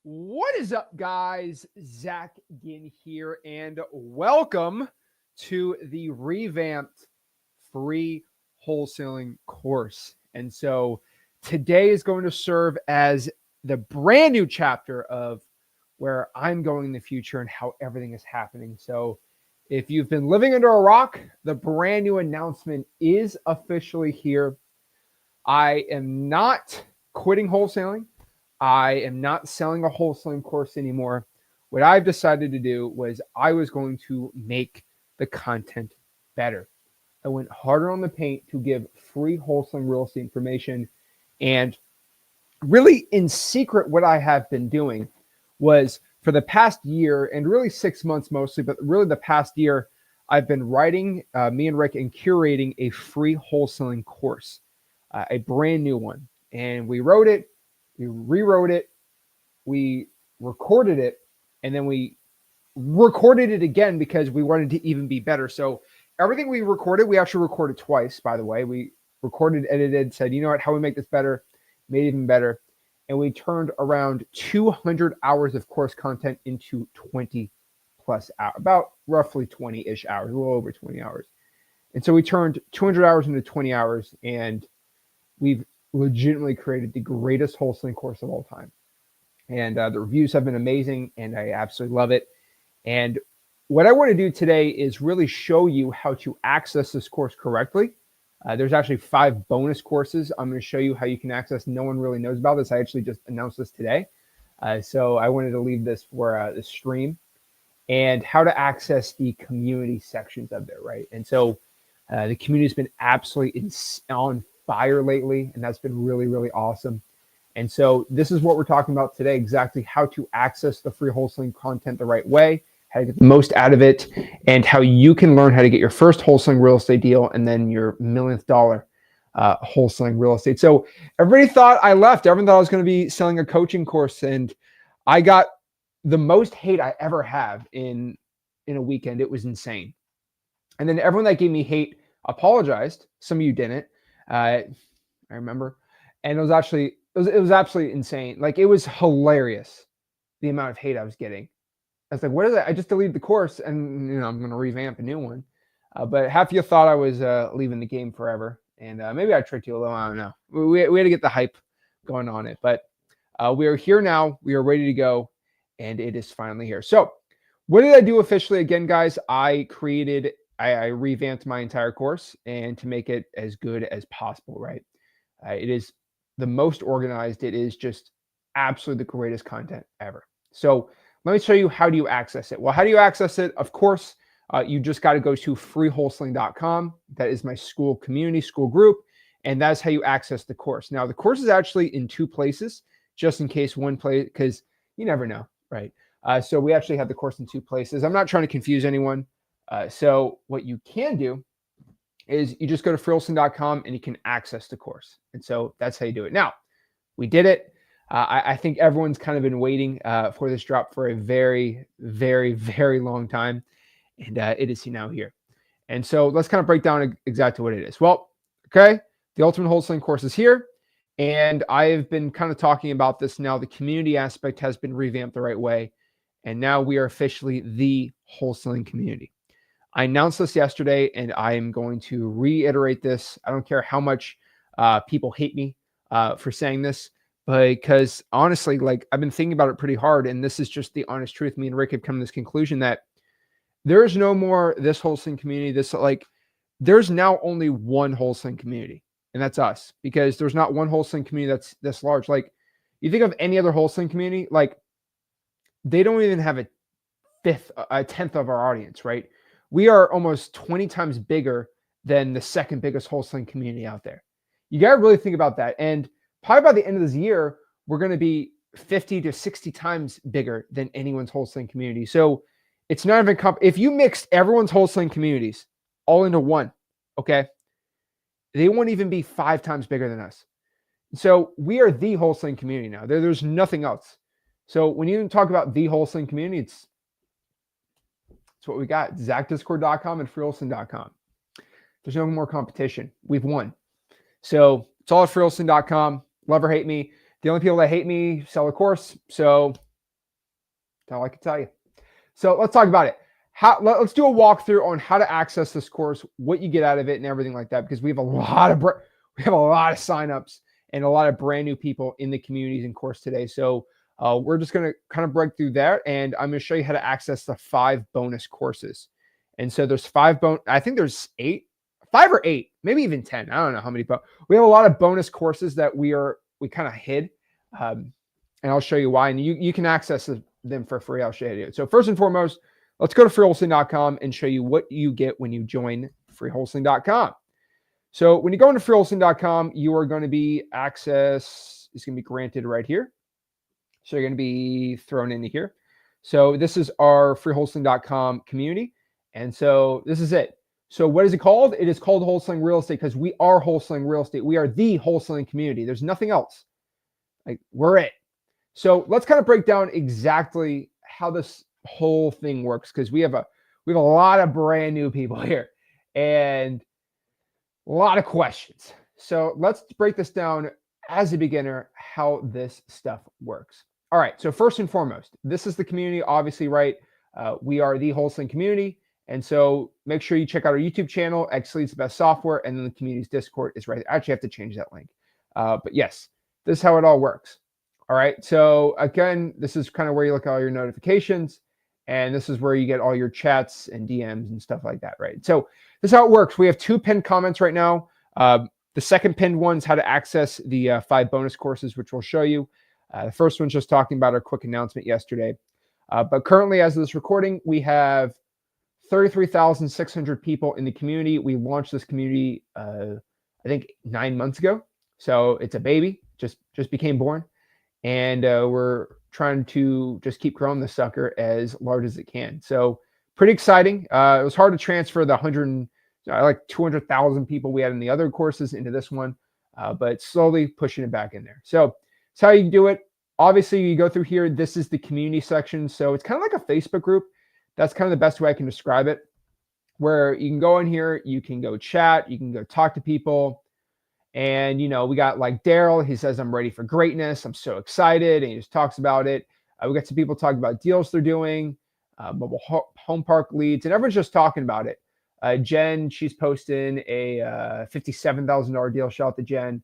What is up, guys? Zach Ginn here, and welcome to the revamped free wholesaling course. And so today is going to serve as the brand new chapter of where I'm going in the future and how everything is happening. So if you've been living under a rock, the brand new announcement is officially here. I am not quitting wholesaling. I am not selling a wholesaling course anymore. What I've decided to do was I was going to make the content better. I went harder on the paint to give free wholesaling real estate information. And really in secret, what I have been doing was for the past year, and really 6 months mostly, but really the past year, I've been writing, me and Rick, and curating a free wholesaling course, a brand new one. And we wrote it, we rewrote it, we recorded it, and then we recorded it again because we wanted to even be better. So everything we recorded, we actually recorded twice, by the way. We recorded, edited, said, you know what, how we make this better, made it even better. And we turned around 200 hours of course content into 20 plus hours, about roughly 20-ish hours, a little over 20 hours. And so we turned 200 hours into 20 hours, and we've legitimately created the greatest wholesaling course of all time. And the reviews have been amazing, and I absolutely love it. And what I want to do today is really show you how to access this course correctly. There's actually 5 bonus courses I'm going to show you how you can access. No one really knows about this. I actually just announced this today. So I wanted to leave this for the stream, and how to access the community sections of there, right? And so the community has been absolutely on fire lately, and that's been really, really awesome. And so this is what we're talking about today, exactly how to access the free wholesaling content the right way, how to get the most out of it, and how you can learn how to get your first wholesaling real estate deal and then your millionth dollar wholesaling real estate. So everybody thought I left. Everyone thought I was going to be selling a coaching course, and I got the most hate I ever have in a weekend. It was insane. And then everyone that gave me hate apologized. Some of you didn't. I remember, and it was absolutely insane. Like, it was hilarious, the amount of hate I was getting. I was like, what is that? I just deleted the course, and I'm going to revamp a new one. But half of you thought I was leaving the game forever, and maybe I tricked you a little. I don't know. We had to get the hype going on it, but we are here now. We are ready to go, and it is finally here. So what did I do officially? Again, guys, I revamped my entire course, and to make it as good as possible, right? It is the most organized. It is just absolutely the greatest content ever. So let me show you, how do you access it? Well, how do you access it? Of course, you just got to go to freewholesaling.com. That is my school community, school group, and that's how you access the course. Now, the course is actually in 2 places, just in case one place, because you never know, right? So we actually have the course in 2 places. I'm not trying to confuse anyone. So what you can do is you just go to freewholesaling.com and you can access the course. And so that's how you do it. Now, we did it. I think everyone's kind of been waiting for this drop for a very, very, very long time. And it is now here. And so let's kind of break down exactly what it is. Well, okay, the Ultimate Wholesaling course is here. And I have been kind of talking about this now. The community aspect has been revamped the right way. And now we are officially the wholesaling community. I announced this yesterday, and I am going to reiterate this. I don't care how much people hate me for saying this, because honestly, like, I've been thinking about it pretty hard, and this is just the honest truth. Me and Rick have come to this conclusion that there is no more this wholesaling community. There's now only one wholesaling community, and that's us, because there's not one wholesaling community that's this large. Like, you think of any other wholesaling community, like, they don't even have a tenth of our audience, right? We are almost 20 times bigger than the second biggest wholesaling community out there. You got to really think about that. And probably by the end of this year, we're going to be 50 to 60 times bigger than anyone's wholesaling community. So it's not even if you mixed everyone's wholesaling communities all into one, okay, they won't even be 5 times bigger than us. So we are the wholesaling community now. There's nothing else. So when you talk about the wholesaling community, it's what we got. ZachDiscord.com and freewholesaling.com. There's no more competition. We've won. So it's all at freewholesaling.com. Love or hate me. The only people that hate me sell a course. So That's all I can tell you. So let's talk about it. Let's do a walkthrough on how to access this course, what you get out of it, and everything like that, because we have a lot of signups and a lot of brand new people in the communities and course today. So we're just going to kind of break through that, and I'm going to show you how to access the 5 bonus courses. And so there's 5 I think there's 5 or 8, maybe even 10. I don't know how many, but we have a lot of bonus courses that we kind of hid, and I'll show you why. And you can access them for free. I'll show you. So first and foremost, let's go to freewholesaling.com and show you what you get when you join freewholesaling.com. So when you go into freewholesaling.com, you are going to be access is going to be granted right here. So you're going to be thrown into here. So this is our freewholesaling.com community. And so this is it. So what is it called? It is called Wholesaling Real Estate because we are wholesaling real estate. We are the wholesaling community. There's nothing else. Like, we're it. So let's kind of break down exactly how this whole thing works, because we have a lot of brand new people here and a lot of questions. So let's break this down as a beginner, how this stuff works. All right. So first and foremost, this is the community, obviously, right? We are the wholesaling community. And so make sure you check out our YouTube channel, X Leads the Best Software, and then the community's Discord is right there. I actually have to change that link. But yes, this is how it all works. All right. So again, this is kind of where you look at all your notifications, and this is where you get all your chats and DMs and stuff like that, right? So this is how it works. We have 2 pinned comments right now. The second pinned one is how to access the 5 bonus courses, which we'll show you. The first one's just talking about our quick announcement yesterday. But currently, as of this recording, we have 33,600 people in the community. We launched this community, I think 9 months ago. So it's a baby, just became born. And we're trying to just keep growing the sucker as large as it can. So pretty exciting. It was hard to transfer the 200,000 people we had in the other courses into this one, but slowly pushing it back in there. So that's how you do it. Obviously, you go through here. This is the community section. So it's kind of like a Facebook group. That's kind of the best way I can describe it, where you can go in here, you can go chat, you can go talk to people. And, we got like Daryl. He says, I'm ready for greatness. I'm so excited. And he just talks about it. We got some people talking about deals they're doing, mobile home park leads, and everyone's just talking about it. Jen, she's posting a $57,000 deal. Shout out to Jen.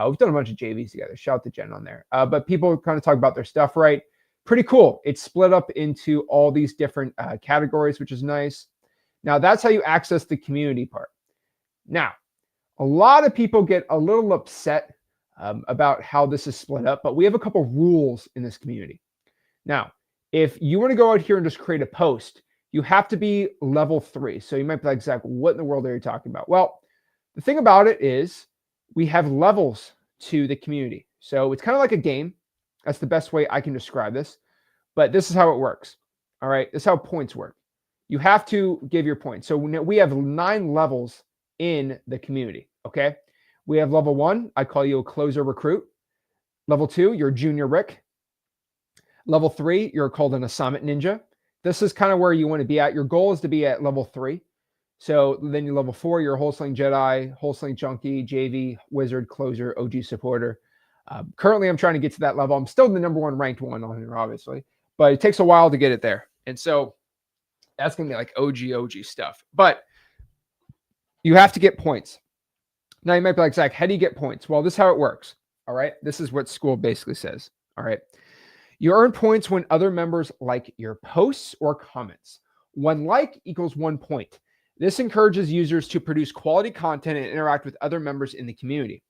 We've done a bunch of JVs together. Shout out to Jen on there. But people kind of talk about their stuff, right? Pretty cool. It's split up into all these different categories, which is nice. Now, that's how you access the community part. Now, a lot of people get a little upset about how this is split up, but we have a couple rules in this community. Now, if you want to go out here and just create a post, you have to be level 3. So you might be like, Zach, what in the world are you talking about? Well, the thing about it is we have levels to the community. So it's kind of like a game. That's the best way I can describe this. But this is how it works. All right. This is how points work. You have to give your points. So we have 9 levels in the community. Okay. We have level 1. I call you a closer recruit. Level 2, you're a junior Rick. Level 3, you're called an assignment ninja. This is kind of where you want to be at. Your goal is to be at level 3. So then you're level 4, you're a wholesaling Jedi, wholesaling junkie, JV, wizard, closer, OG supporter. Currently, I'm trying to get to that level. I'm still the number 1 ranked one on here, obviously, but it takes a while to get it there. And so that's going to be like OG stuff. But you have to get points. Now, you might be like, Zach, how do you get points? Well, this is how it works. All right. This is what school basically says. All right. You earn points when other members like your posts or comments. 1 like equals 1 point. This encourages users to produce quality content and interact with other members in the community.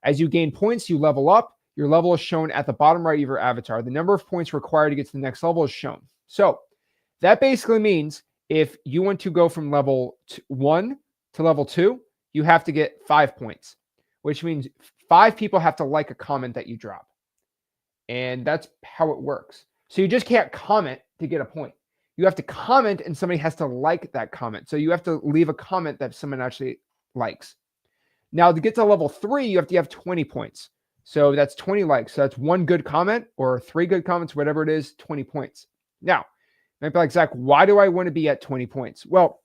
As you gain points, you level up. Your level is shown at the bottom right of your avatar. The number of points required to get to the next level is shown. So that basically means if you want to go from level 1 to level 2, you have to get 5 points, which means 5 people have to like a comment that you drop. And that's how it works. So you just can't comment to get a point. You have to comment and somebody has to like that comment. So you have to leave a comment that someone actually likes. Now to get to level 3, you have to have 20 points. So that's 20 likes. So that's 1 good comment or 3 good comments, whatever it is, 20 points. Now, you might be like, Zach, why do I want to be at 20 points? Well,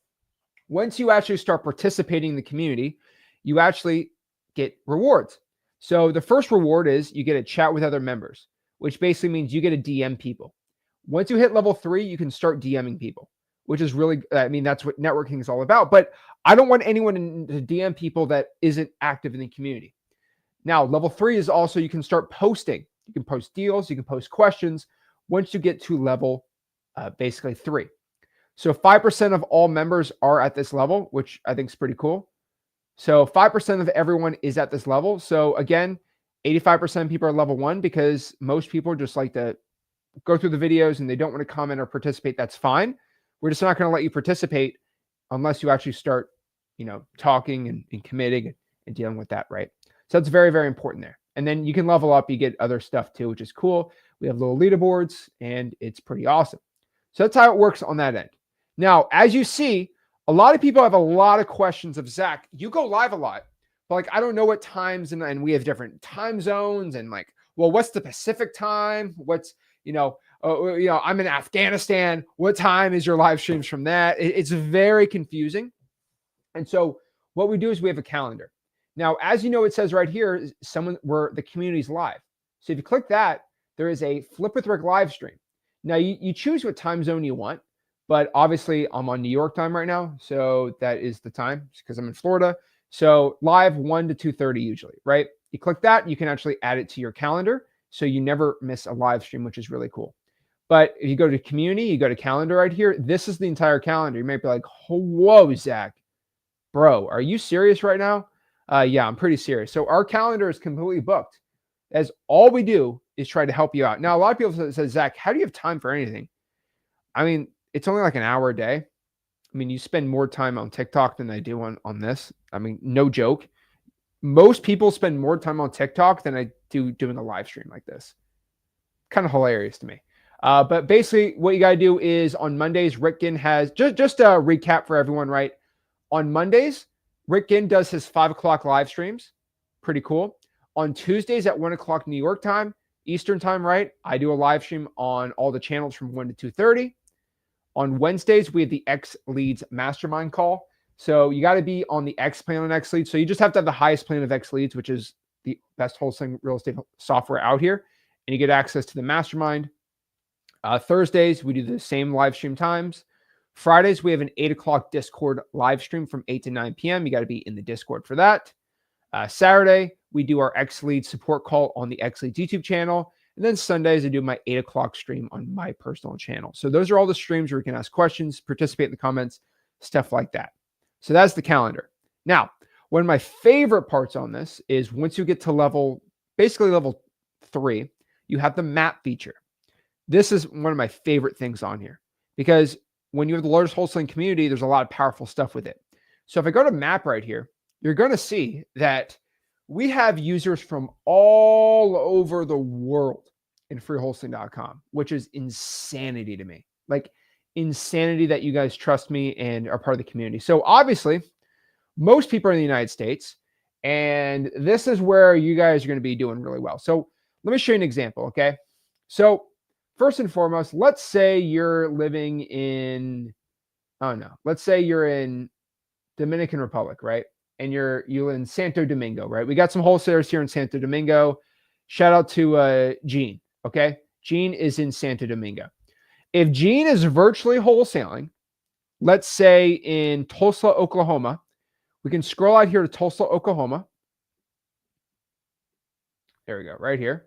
once you actually start participating in the community, you actually get rewards. So the first reward is you get a chat with other members, which basically means you get to DM people. Once you hit level 3, you can start DMing people, which is really, I mean, that's what networking is all about. But I don't want anyone to DM people that isn't active in the community. Now, level 3 is also, you can start posting. You can post deals, you can post questions once you get to level basically 3. So 5% of all members are at this level, which I think is pretty cool. So 5% of everyone is at this level. So again, 85% of people are level 1 because most people just like to go through the videos and they don't want to comment or participate. That's fine. We're just not going to let you participate unless you actually start, talking and committing and dealing with that, right? So that's very, very important there. And then you can level up. You get other stuff too, which is cool. We have little leaderboards and it's pretty awesome. So that's how it works on that end. Now, as you see, a lot of people have a lot of questions of, Zach, you go live a lot, but like, I don't know what times, and we have different time zones, and like, well, what's the Pacific time? What's, I'm in Afghanistan. What time is your live streams from that? It's very confusing. And so what we do is we have a calendar. Now, as you know, it says right here, where the community's live. So if you click that, there is a Flip with Rick live stream. Now you choose what time zone you want, but obviously I'm on New York time right now. So that is the time because I'm in Florida. So live 1 to 2:30 usually, right? You click that, you can actually add it to your calendar. So you never miss a live stream, which is really cool. But if you go to community, you go to calendar right here. This is the entire calendar. You might be like, whoa, Zach, bro, are you serious right now? Yeah, I'm pretty serious. So our calendar is completely booked, as all we do is try to help you out. Now, a lot of people say, Zach, how do you have time for anything? I mean, it's only like an hour a day. I mean, you spend more time on TikTok than I do on this. I mean, no joke. Most people spend more time on TikTok than I do doing a live stream like this. Kind of hilarious to me. But basically what you got to do is on Mondays, Rick Ginn has, just a recap for everyone, right? On Mondays, Rick Ginn does his 5 o'clock live streams. Pretty cool. On Tuesdays at 1 o'clock New York time, Eastern time, right? I do a live stream on all the channels from 1 to 2:30. On Wednesdays, we have the X Leads Mastermind call. So you got to be on the X plan on X Leads. So you just have to have the highest plan of X Leads, which is the best wholesaling real estate software out here. And you get access to the mastermind. Thursdays, we do the same live stream times. Fridays, we have an 8 o'clock Discord live stream from 8 to 9 p.m. You got to be in the Discord for that. Saturday, we do our X Leads support call on the X Leads YouTube channel. And then Sundays, I do my 8 o'clock stream on my personal channel. So those are all the streams where you can ask questions, participate in the comments, stuff like that. So that's the calendar. Now, one of my favorite parts on this is once you get to basically level 3, you have the map feature. This is one of my favorite things on here because when you have the largest wholesaling community, there's a lot of powerful stuff with it. So if I go to map right here, you're going to see that we have users from all over the world in freewholesaling.com, which is insanity to me. Like insanity that you guys trust me and are part of the community. So obviously, most people are in the United States, and this is where you guys are going to be doing really well. So let me show you an example, okay? So first and foremost, let's say you're living in, let's say you're in Dominican Republic, right? And you're in Santo Domingo, right? We got some wholesalers here in Santo Domingo. Shout out to Gene, okay? Gene is in Santo Domingo. If Gene is virtually wholesaling, let's say in Tulsa, Oklahoma, we can scroll out here to Tulsa, Oklahoma. There we go, right here.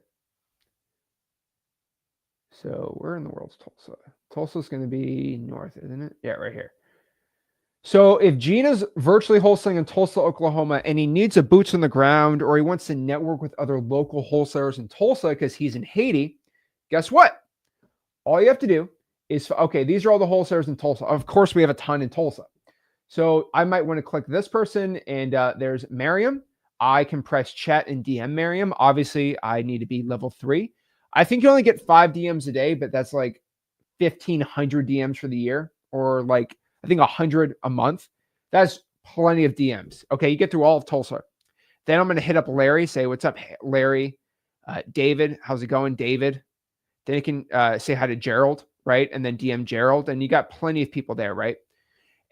So where in the world's Tulsa? Tulsa's going to be north, isn't it? Yeah, right here. So if Gene is virtually wholesaling in Tulsa, Oklahoma, and he needs a boots on the ground, or he wants to network with other local wholesalers in Tulsa because he's in Haiti, guess what? All you have to do is, okay, these are all the wholesalers in Tulsa. Of course, we have a ton in Tulsa. So I might want to click this person, and there's Miriam. I can press chat and DM Miriam. Obviously, I need to be level 3. I think you only get 5 DMs a day, but that's like 1,500 DMs for the year, or like, I think 100 a month. That's plenty of DMs. Okay, you get through all of Tulsa. Then I'm going to hit up Larry, say, what's up, Larry? David, how's it going, David? Then you can say hi to Gerald, right? And then DM Gerald, and you got plenty of people there, right?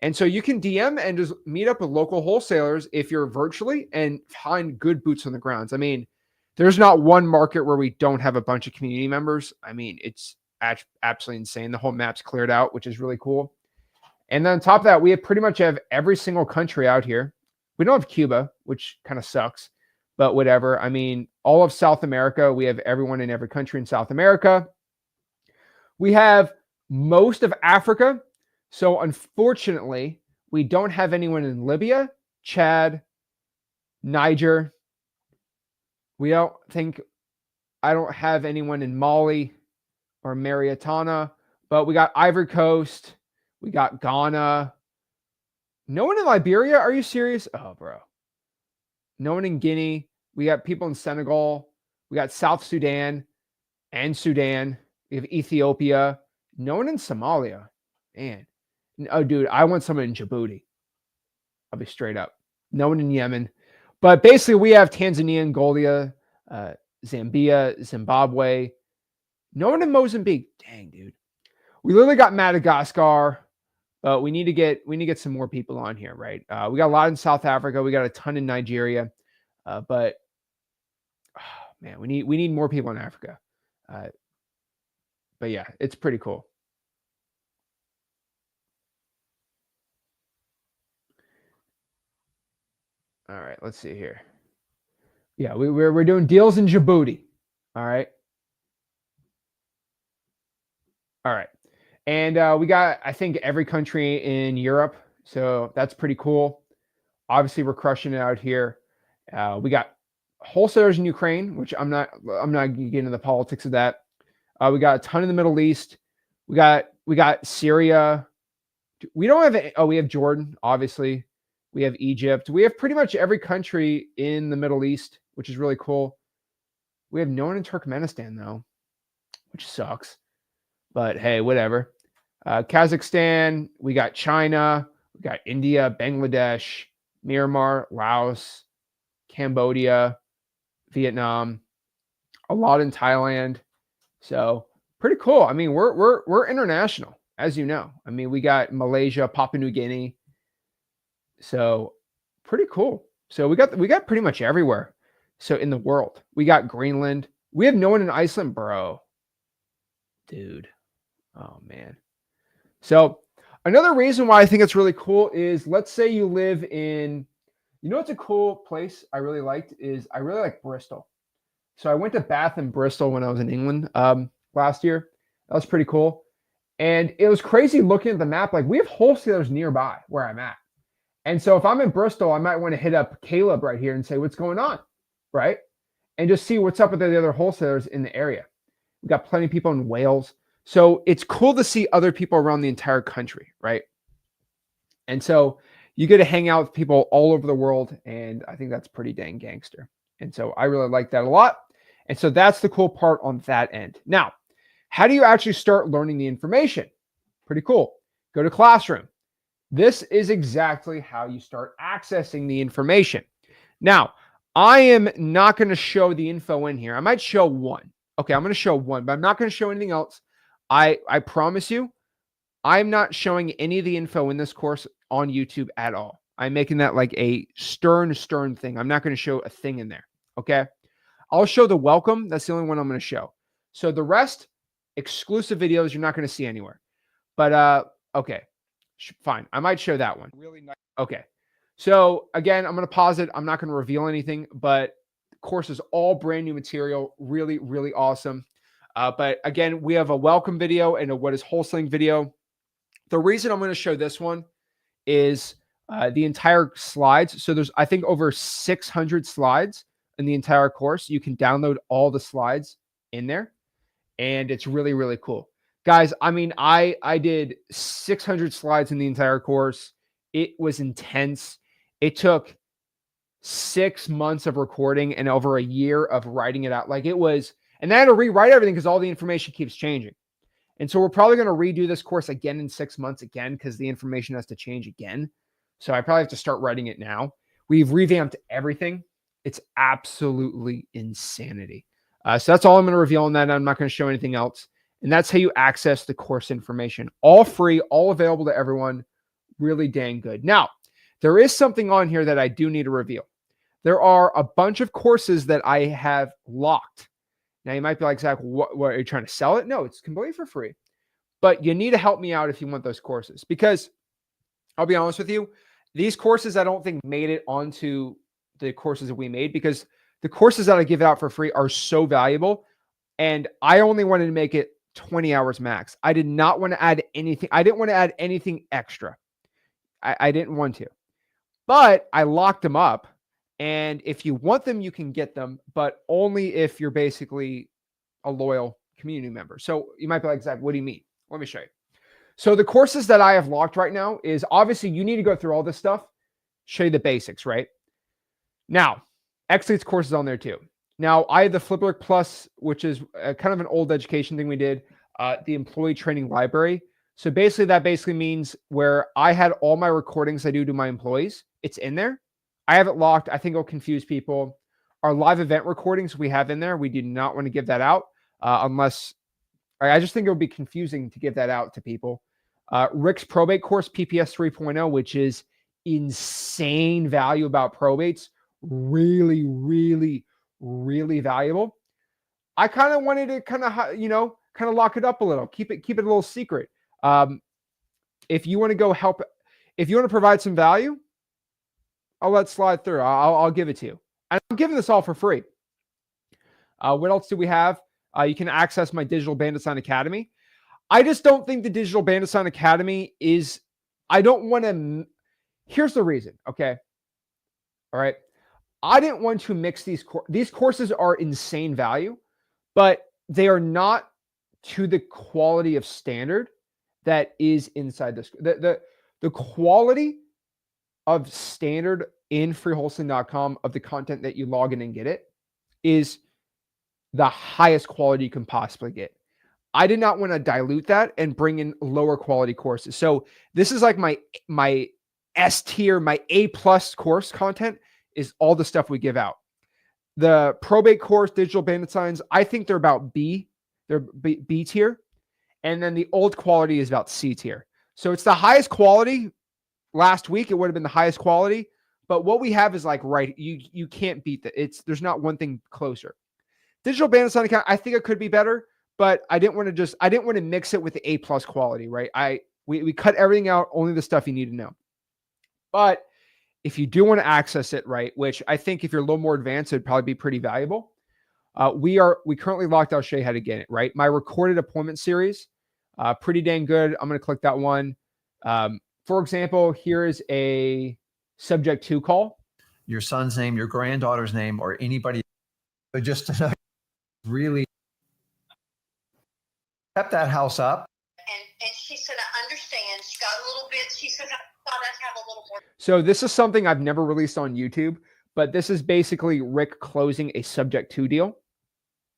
And so you can DM and just meet up with local wholesalers if you're virtually and find good boots on the grounds. I mean, there's not one market where we don't have a bunch of community members. I mean, it's absolutely insane. The whole map's cleared out, which is really cool. And then on top of that, we pretty much have every single country out here. We don't have Cuba, which kind of sucks, but whatever. I mean, all of South America, we have everyone in every country in South America. We have most of Africa. So unfortunately, we don't have anyone in Libya, Chad, Niger. I don't have anyone in Mali or Mauritania, but we got Ivory Coast. We got Ghana. No one in Liberia? Are you serious? Oh, bro. No one in Guinea. We got people in Senegal. We got South Sudan and Sudan. We have Ethiopia. No one in Somalia. Man. Oh, dude, I want someone in Djibouti. I'll be straight up. No one in Yemen. But basically, we have Tanzania, Angola, Zambia, Zimbabwe. No one in Mozambique. Dang, dude. We literally got Madagascar. But we need to get some more people on here, right? We got a lot in South Africa. We got a ton in Nigeria. But man, we need more people in Africa. But yeah, it's pretty cool. All right, let's see here. Yeah, we're doing deals in Djibouti. All right. All right. And we got, I think, every country in Europe. So that's pretty cool. Obviously, we're crushing it out here. We got wholesalers in Ukraine, which I'm not getting into the politics of that. We got a ton in the Middle East. We got Syria. We don't have we have Jordan, obviously. We have Egypt. We have pretty much every country in the Middle East, which is really cool. We have no one in Turkmenistan, though, which sucks. But hey, whatever. Kazakhstan, we got China, we got India, Bangladesh, Myanmar, Laos, Cambodia, Vietnam, a lot in Thailand. So pretty cool. I mean, we're international, as you know. I mean, we got Malaysia, Papua New Guinea. So pretty cool. So we got pretty much everywhere. So in the world, we got Greenland. We have no one in Iceland, bro. Dude. Oh man. So another reason why I think it's really cool is, let's say you live in, what's a cool place I really liked is I really like Bristol. So I went to Bath and Bristol when I was in England last year. That was pretty cool. And it was crazy looking at the map. Like, we have wholesalers nearby where I'm at. And so if I'm in Bristol, I might want to hit up Caleb right here and say, what's going on, right? And just see what's up with the other wholesalers in the area. We've got plenty of people in Wales. So it's cool to see other people around the entire country, right? And so you get to hang out with people all over the world, and I think that's pretty dang gangster. And so I really like that a lot. And so that's the cool part on that end. Now, how do you actually start learning the information? Pretty cool. Go to Classroom. This is exactly how you start accessing the information. Now, I am not going to show the info in here. I might show one. Okay, I'm going to show one, but I'm not going to show anything else. I promise you, I'm not showing any of the info in this course on YouTube at all. I'm making that like a stern thing. I'm not going to show a thing in there. Okay. I'll show the welcome. That's the only one I'm going to show. So the rest, exclusive videos, you're not going to see anywhere. But okay, fine. I might show that one. Really nice. Okay. So again, I'm going to pause it. I'm not going to reveal anything, but the course is all brand new material. Really, really awesome. But again, we have a welcome video and a what is wholesaling video. The reason I'm going to show this one is the entire slides. So there's, I think, over 600 slides in the entire course. You can download all the slides in there, and it's really, really cool. Guys, I mean, I did 600 slides in the entire course. It was intense. It took 6 months of recording and over a year of writing it out. Like, it was, and I had to rewrite everything because all the information keeps changing. And so we're probably going to redo this course again in 6 months again, because the information has to change again. So I probably have to start writing it now. We've revamped everything. It's absolutely insanity. So that's all I'm going to reveal on that. I'm not going to show anything else. And that's how you access the course information. All free, all available to everyone. Really dang good. Now, there is something on here that I do need to reveal. There are a bunch of courses that I have locked. Now you might be like, Zach, what are you trying to sell it? No, it's completely for free. But you need to help me out if you want those courses, because I'll be honest with you, these courses I don't think made it onto the courses that we made, because the courses that I give out for free are so valuable. And I only wanted to make it 20 hours max. I did not want to add anything. I didn't want to add anything extra. I didn't want to, but I locked them up. And if you want them, you can get them, but only if you're basically a loyal community member. So you might be like, Zach, what do you mean? Let me show you. So the courses that I have locked right now is, obviously you need to go through all this stuff, show you the basics, right? Now, X-Leads courses on there too. Now, I have the flipwithrick Plus, which is kind of an old education thing we did, the employee training library. So basically that means where I had all my recordings I do to my employees. It's in there. I have it locked. I think it'll confuse people. Our live event recordings we have in there. We do not want to give that out unless, I just think it would be confusing to give that out to people. Rick's probate course, PPS 3.0, which is insane value about probates. Really, really, really valuable. I kind of wanted to kind of lock it up a little, keep it a little secret. If you want to go help, if you want to provide some value, I'll let slide through. I'll give it to you. And I'm giving this all for free. What else do we have? You can access my Digital Bandit Sign Academy. I just don't think the Digital Bandit Sign Academy is, I don't want to, here's the reason, okay? All right. I didn't want to mix these courses are insane value, but they are not to the quality of standard that is inside this. The quality of standard in freewholesaling.com of the content that you log in and get it is the highest quality you can possibly get. I did not want to dilute that and bring in lower quality courses. So this is like my S tier, my A+ course content is all the stuff we give out. The probate course, Digital Bandit Signs, I think they're about B. They're B tier. And then the old quality is about C tier. So it's the highest quality. Last week, it would have been the highest quality. But what we have is like, right, you can't beat that. There's not one thing closer. Digital Bandit Sign account, I think it could be better, but I didn't want to mix it with the A+ quality, right? We cut everything out, only the stuff you need to know. But if you do want to access it, right, which I think if you're a little more advanced, it'd probably be pretty valuable. We currently locked. I'll show you how to get it, right? My recorded appointment series, pretty dang good. I'm going to click that one. For example, here is a subject to call. Your son's name, your granddaughter's name, or anybody, but just to know, really kept that house up. And she said, I understand. She got a little bit, she said, I thought I'd have a little more. So this is something I've never released on YouTube, but this is basically Rick closing a subject to deal,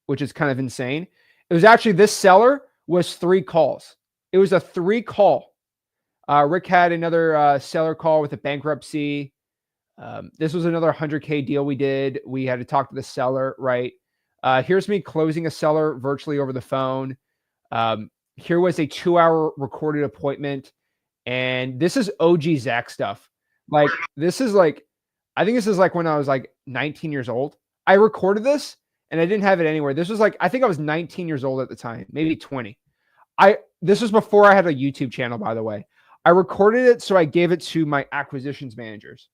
which is kind of insane. It was actually, this seller was 3 calls. It was a 3 call. Rick had another seller call with a bankruptcy. This was another 100K deal we did. We had to talk to the seller, right? Here's me closing a seller virtually over the phone. Here was a 2-hour recorded appointment. And this is OG Zach stuff. Like, this is like, I think this is like when I was like 19 years old. I recorded this and I didn't have it anywhere. This was like, I think I was 19 years old at the time, maybe 20. This was before I had a YouTube channel, by the way. I recorded it, so I gave it to my acquisitions managers.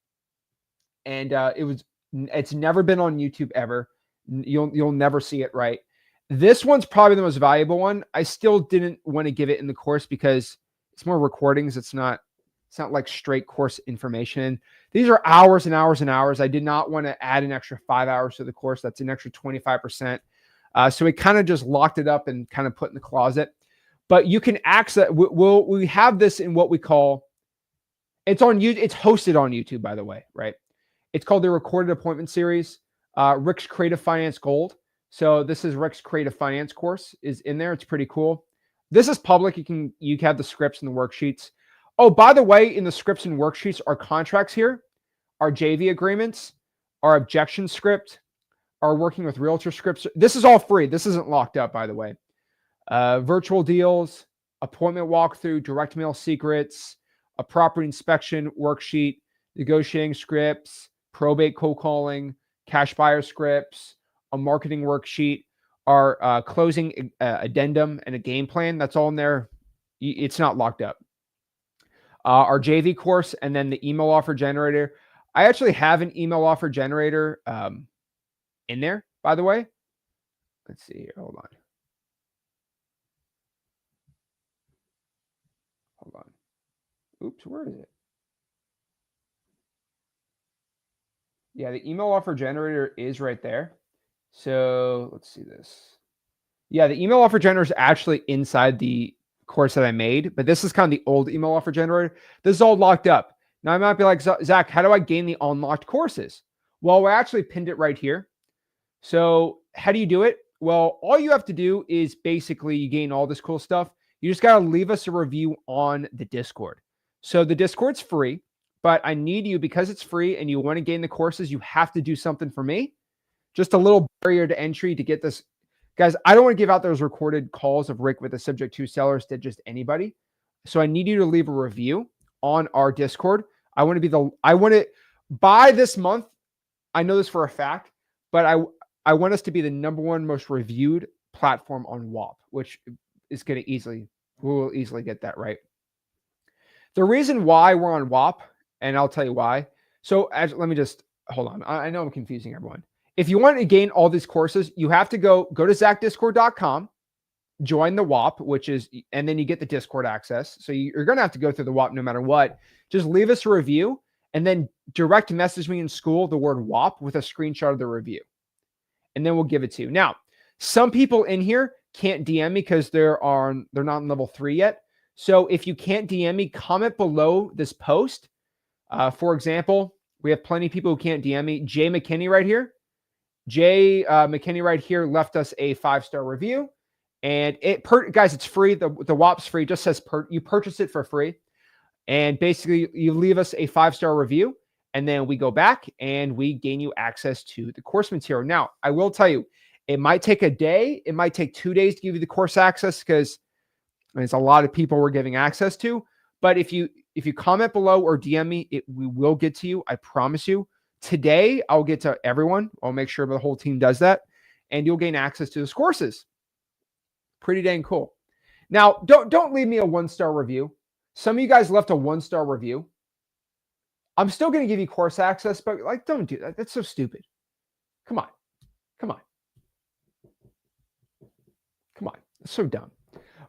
And it's never been on YouTube ever. You'll never see it, right? This one's probably the most valuable one. I still didn't want to give it in the course because it's more recordings. It's not like straight course information. These are hours and hours and hours. I did not want to add an extra 5 hours to the course. That's an extra 25%. So we kind of just locked it up and kind of put in the closet. But you can access, we have this in what we call, it's on YouTube. It's hosted on YouTube, by the way, right? It's called the Recorded Appointment Series, Rick's Creative Finance Gold. So this is Rick's Creative Finance course is in there. It's pretty cool. This is public. You have the scripts and the worksheets. Oh, by the way, in the scripts and worksheets are contracts here, our JV agreements, our objection script, our working with realtor scripts. This is all free. This isn't locked up, by the way. Virtual deals, appointment walkthrough, direct mail secrets, a property inspection worksheet, negotiating scripts, probate cold calling, cash buyer scripts, a marketing worksheet, our closing addendum and a game plan. That's all in there. It's not locked up. Our JV course, and then the email offer generator. I actually have an email offer generator in there, by the way. Let's see here. Hold on. Oops, where is it? Yeah, the email offer generator is right there. So let's see this. Yeah, the email offer generator is actually inside the course that I made, but this is kind of the old email offer generator. This is all locked up. Now I might be like, Zach, how do I gain the unlocked courses? Well, we actually pinned it right here. So how do you do it? Well, all you have to do is basically you gain all this cool stuff. You just got to leave us a review on the Discord. So the Discord's free, but I need you, because it's free and you want to gain the courses, you have to do something for me. Just a little barrier to entry to get this. Guys, I don't want to give out those recorded calls of Rick with the subject to sellers to just anybody. So I need you to leave a review on our Discord. I want to by this month, I know this for a fact, but I want us to be the #1 most reviewed platform on Whop, which is going to we'll easily get that right. The reason why we're on Whop, and I'll tell you why. So let me just hold on. I know I'm confusing everyone. If you want to gain all these courses, you have to go to zachdiscord.com, join the Whop, and then you get the Discord access. So you're going to have to go through the Whop no matter what. Just leave us a review and then direct message me in school the word Whop with a screenshot of the review. And then we'll give it to you. Now, some people in here can't DM me because they're not on level 3 yet. So if you can't DM me, comment below this post. For example, we have plenty of people who can't DM me. Jay McKinney right here. Jay McKinney right here left us a 5-star review. And guys, it's free. The Whop's free. It just says you purchase it for free. And basically, you leave us a 5-star review. And then we go back and we gain you access to the course material. Now, I will tell you, it might take a day. It might take 2 days to give you the course access because there's a lot of people we're giving access to. But if you comment below or DM me, we will get to you. I promise you. Today, I'll get to everyone. I'll make sure the whole team does that. And you'll gain access to those courses. Pretty dang cool. Now, don't leave me a 1-star review. Some of you guys left a 1-star review. I'm still going to give you course access, but don't do that. That's so stupid. Come on. It's so dumb.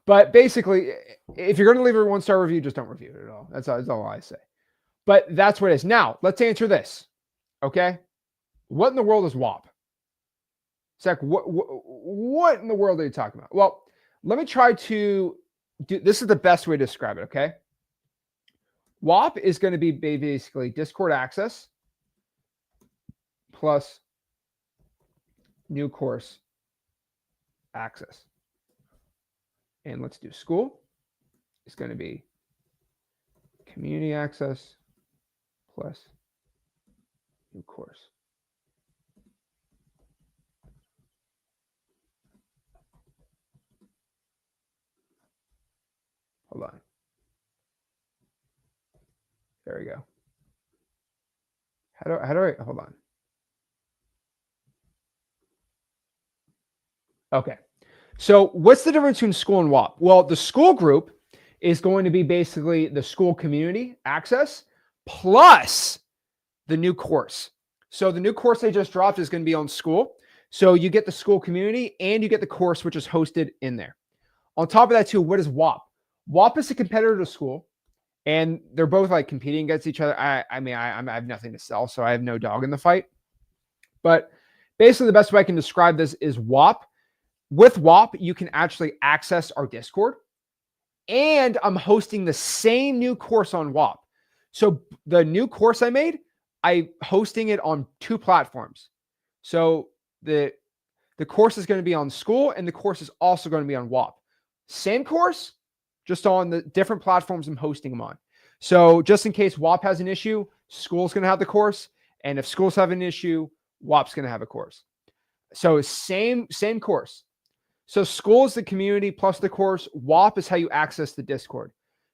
But basically, if you're going to leave a 1-star review, just don't review it at all. That's all I say. But that's what it is. Now, let's answer this. Okay? What in the world is Whop? Zach, what in the world are you talking about? Well, let me try to do this. Is the best way to describe it, okay? Whop is going to be basically Discord access plus new course access. And let's do school. It's going to be community access plus new course. Hold on. There we go. How do I hold on? Okay. So what's the difference between school and Whop? Well, the school group is going to be basically the school community access plus the new course. So the new course they just dropped is going to be on school. So you get the school community and you get the course, which is hosted in there. On top of that too, what is Whop? Whop is a competitor to school and they're both like competing against each other. I have nothing to sell, so I have no dog in the fight. But basically the best way I can describe this is Whop. With Whop, you can actually access our Discord, and I'm hosting the same new course on Whop. So the new course I made, I'm hosting it on 2 platforms. So the course is going to be on school, and the course is also going to be on Whop. Same course, just on the different platforms I'm hosting them on. So just in case Whop has an issue, school's going to have the course, and if schools have an issue, Whop's going to have a course. So same course. So school is the community plus the course. Whop is how you access the Discord.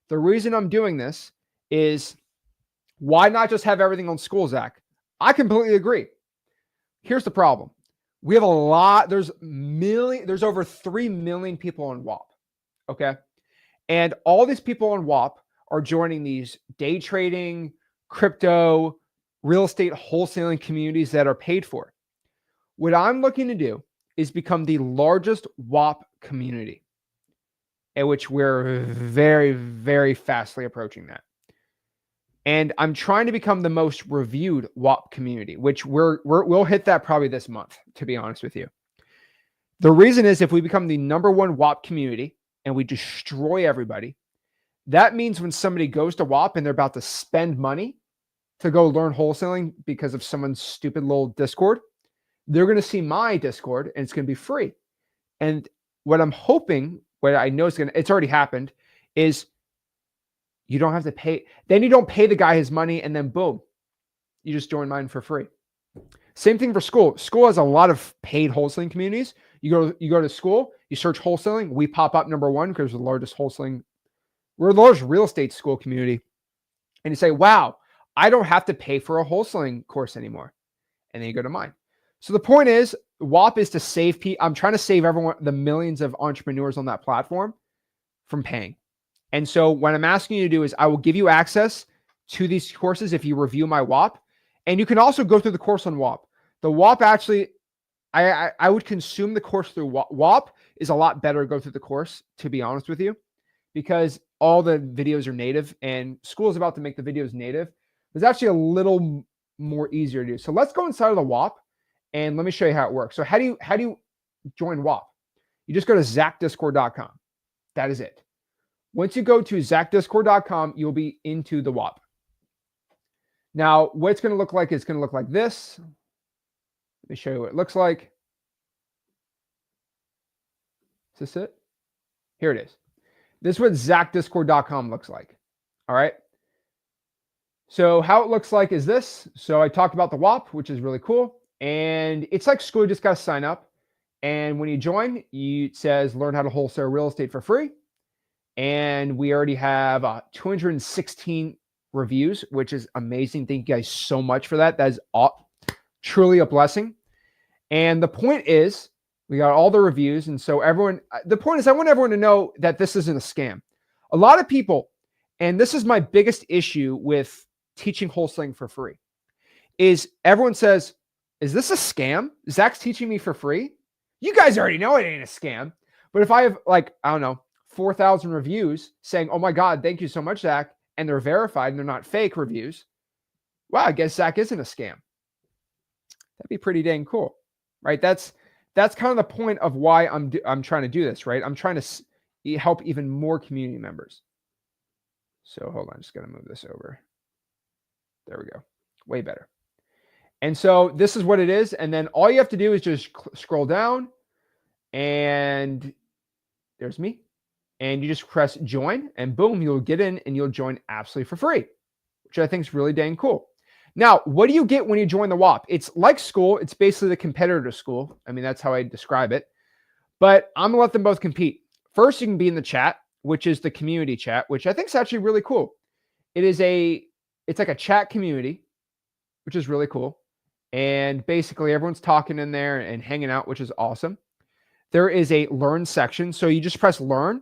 The reason I'm doing this is why not just have everything on school, Zach? I completely agree. Here's the problem. We have a lot. There's over 3 million people on Whop. Okay. And all these people on Whop are joining these day trading, crypto, real estate wholesaling communities that are paid for. What I'm looking to do is become the largest Whop community, at which we're very, very fastly approaching that. And I'm trying to become the most reviewed Whop community, which we'll hit that probably this month, to be honest with you. The reason is if we become the #1 Whop community and we destroy everybody, that means when somebody goes to Whop and they're about to spend money to go learn wholesaling because of someone's stupid little Discord, they're going to see my Discord and it's going to be free. And what I'm hoping, what I know it's already happened, is you don't have to pay. Then you don't pay the guy his money and then boom, you just join mine for free. Same thing for school. School has a lot of paid wholesaling communities. You go to school, you search wholesaling, we pop up #1 because we're the largest real estate school community. And you say, wow, I don't have to pay for a wholesaling course anymore. And then you go to mine. So the point is, Whop is to save people. I'm trying to save everyone, the millions of entrepreneurs on that platform, from paying. And so what I'm asking you to do is I will give you access to these courses if you review my Whop. And you can also go through the course on Whop. The Whop actually, I would consume the course through Whop. Whop is a lot better to go through the course, to be honest with you, because all the videos are native and school is about to make the videos native. There's actually a little more easier to do. So let's go inside of the Whop and let me show you how it works. So how do you join Whop? You just go to zachdiscord.com. That is it. Once you go to zachdiscord.com, you'll be into the Whop. Now, what it's going to look like is going to look like this. Let me show you what it looks like. Is this it? Here it is. This is what zachdiscord.com looks like. All right. So how it looks like is this. So I talked about the Whop, which is really cool. And it's like school, you just got to sign up. And when you join, it says learn how to wholesale real estate for free. And we already have 216 reviews, which is amazing. Thank you guys so much for that. That is truly a blessing. And the point is, we got all the reviews. And so the point is, I want everyone to know that this isn't a scam. A lot of people, and this is my biggest issue with teaching wholesaling for free, is everyone says, is this a scam? Zach's teaching me for free? You guys already know it ain't a scam. But if I have, like, I don't know, 4,000 reviews saying, oh my God, thank you so much, Zach, and they're verified and they're not fake reviews, wow, I guess Zach isn't a scam. That'd be pretty dang cool, right? That's kind of the point of why I'm trying to do this, right? I'm trying to help even more community members. So hold on, I'm just going to move this over. There we go. Way better. And so this is what it is. And then all you have to do is just scroll down and there's me. And you just press join and boom, you'll get in and you'll join absolutely for free, which I think is really dang cool. Now, what do you get when you join the Whop? It's like school. It's basically the competitor to school. I mean, that's how I describe it. But I'm going to let them both compete. First, you can be in the chat, which is the community chat, which I think is actually really cool. It's like a chat community, which is really cool. And basically everyone's talking in there and hanging out, which is awesome. There is a learn section. So you just press learn.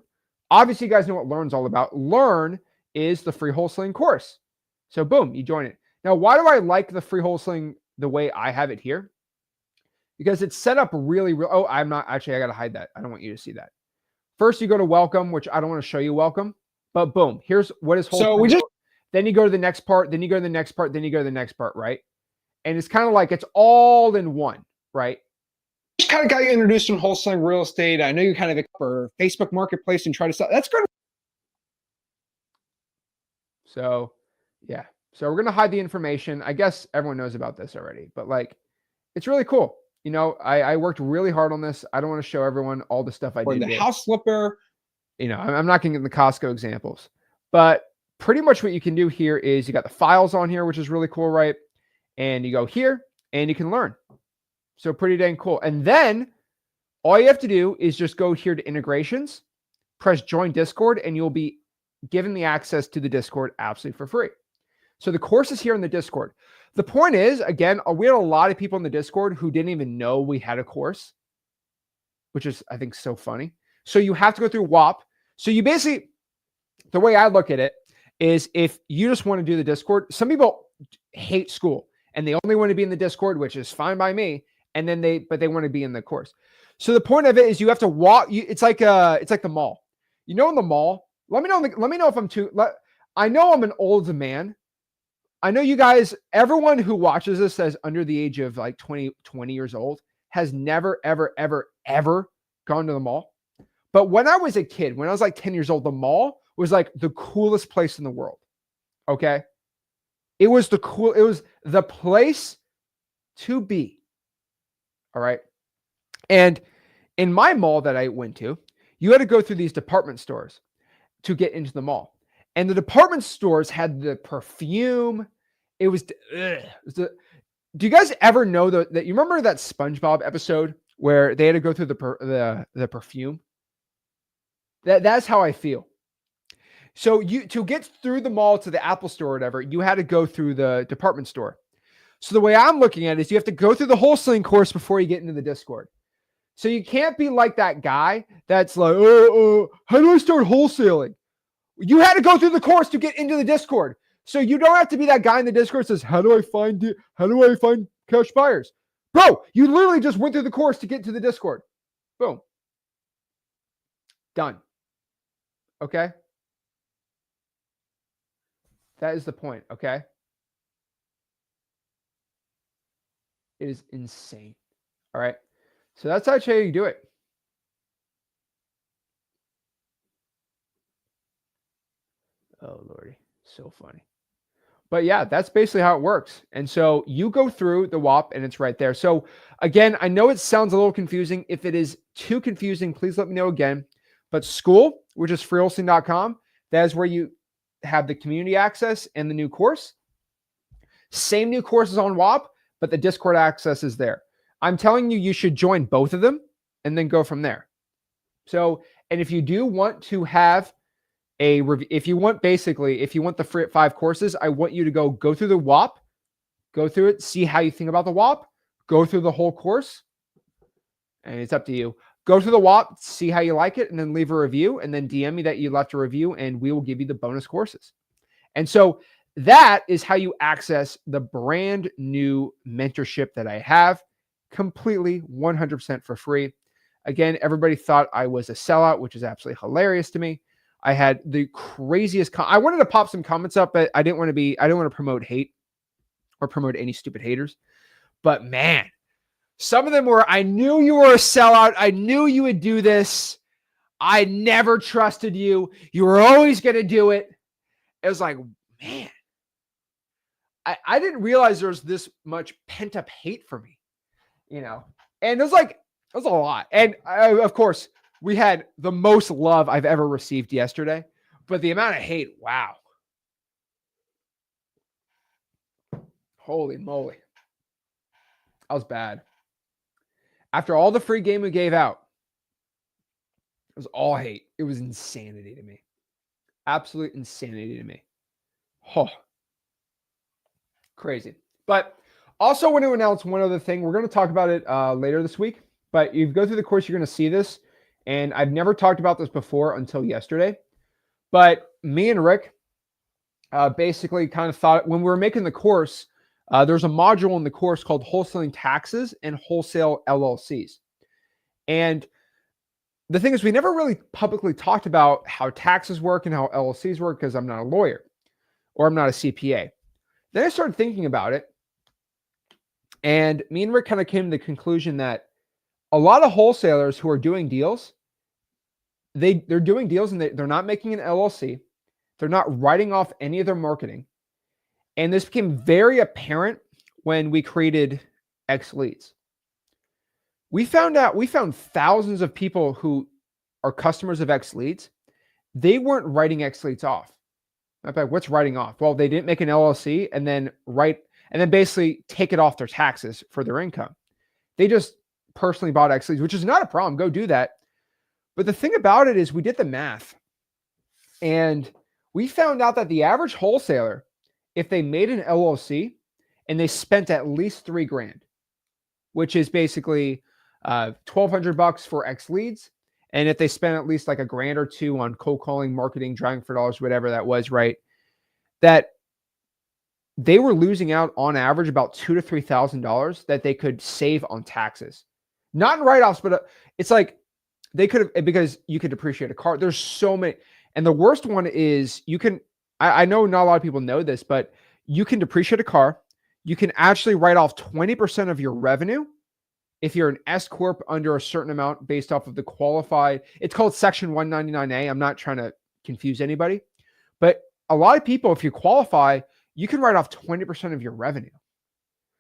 Obviously, you guys know what learn's all about. Learn is the free wholesaling course. So boom, you join it. Now, why do I like the free wholesaling the way I have it here? Because it's set up really, oh, I'm not, actually, I got to hide that. I don't want you to see that. First, you go to welcome, which I don't want to show you welcome, but boom, here's what is wholesaling. Then you go to the next part, then you go to the next part, then you go to the next part, right? And it's kind of like it's all in one, right? Just kind of got you introduced in wholesaling real estate. I know you kind of for Facebook Marketplace and try to sell. That's good. So, yeah. So we're going to hide the information. I guess everyone knows about this already, but like, it's really cool. You know, I worked really hard on this. I don't want to show everyone all the stuff I did. The house flipper. You know, I'm not going to get the Costco examples, but pretty much what you can do here is you got the files on here, which is really cool, right? And you go here and you can learn. So pretty dang cool. And then all you have to do is just go here to integrations, press join Discord, and you'll be given the access to the Discord absolutely for free. So the course is here in the Discord. The point is, again, we had a lot of people in the Discord who didn't even know we had a course, which is, I think, so funny. So you have to go through Whop. So you basically, the way I look at it is if you just want to do the Discord, some people hate school and they only want to be in the Discord, which is fine by me. And then they want to be in the course. So the point of it is you have to walk. It's like the mall. You know, in the mall, let me know if I'm I know I'm an old man. I know you guys, everyone who watches this as under the age of like 20 years old has never, ever, ever, ever gone to the mall. But when I was a kid, when I was like 10 years old, the mall was like the coolest place in the world. Okay. It was the place to be. All right. And in my mall that I went to, you had to go through these department stores to get into the mall. And the department stores had the perfume. It was, do you guys ever know that you remember that SpongeBob episode where they had to go through the perfume? That's how I feel. So to get through the mall to the Apple store or whatever, you had to go through the department store. So the way I'm looking at it is you have to go through the wholesaling course before you get into the Discord. So you can't be like that guy that's like, how do I start wholesaling? You had to go through the course to get into the Discord. So you don't have to be that guy in the Discord that says, how do I find cash buyers? Bro, you literally just went through the course to get to the Discord. Boom. Done. Okay? That is the point, okay? It is insane. All right? So that's how you do it. Oh, Lordy. So funny. But yeah, that's basically how it works. And so you go through the Whop and it's right there. So again, I know it sounds a little confusing. If it is too confusing, please let me know again. But school, which is freewholesaling.com, that is where you have the community access and the new course. Same new courses on Whop, but the Discord access is there. I'm telling you, you should join both of them and then go from there. So, and if you do want to have if you want the free 5 courses, I want you to go through the Whop, go through it, see how you think about the Whop, go through the whole course, and it's up to you. Go through the Whop, see how you like it, and then leave a review, and then DM me that you left a review, and we will give you the bonus courses. And so that is how you access the brand new mentorship that I have, completely 100% for free. Again, everybody thought I was a sellout, which is absolutely hilarious to me. I had the craziest. I wanted to pop some comments up, but I didn't want to promote hate or promote any stupid haters. But man, some of them were, I knew you were a sellout. I knew you would do this. I never trusted you. You were always going to do it. It was like, man, I didn't realize there was this much pent up hate for me, and it was a lot. And of course, we had the most love I've ever received yesterday, but the amount of hate, wow. Holy moly. That was bad. After all the free game we gave out, it was all hate. It was insanity to me. Absolute insanity to me. Oh, crazy. But also want to announce one other thing. We're going to talk about it later this week, but you go through the course, you're going to see this. And I've never talked about this before until yesterday, but me and Rick basically kind of thought when we were making the course, there's a module in the course called Wholesaling Taxes and Wholesale LLCs. And the thing is, we never really publicly talked about how taxes work and how LLCs work because I'm not a lawyer or I'm not a CPA. Then I started thinking about it. And me and Rick kind of came to the conclusion that a lot of wholesalers who are doing deals, they're doing deals and they're not making an LLC. They're not writing off any of their marketing. And this became very apparent when we created X Leads. We found thousands of people who are customers of X Leads. They weren't writing X Leads off. In fact, what's writing off? Well, they didn't make an LLC and then basically take it off their taxes for their income. They just personally bought X Leads, which is not a problem. Go do that. But the thing about it is we did the math and we found out that the average wholesaler if they made an LLC and they spent at least $3,000, which is basically $1,200 for X leads. And if they spent at least like $1,000 or $2,000 on cold calling, marketing, driving for dollars, whatever that was, right? That they were losing out on average about $2,000 to $3,000 that they could save on taxes. Not in write-offs, but it's like they could have, because you could depreciate a car. There's so many. And the worst one is you can, I know not a lot of people know this, but you can depreciate a car. You can actually write off 20% of your revenue if you're an S Corp under a certain amount based off of the qualified. It's called Section 199A. I'm not trying to confuse anybody, but a lot of people, if you qualify, you can write off 20% of your revenue.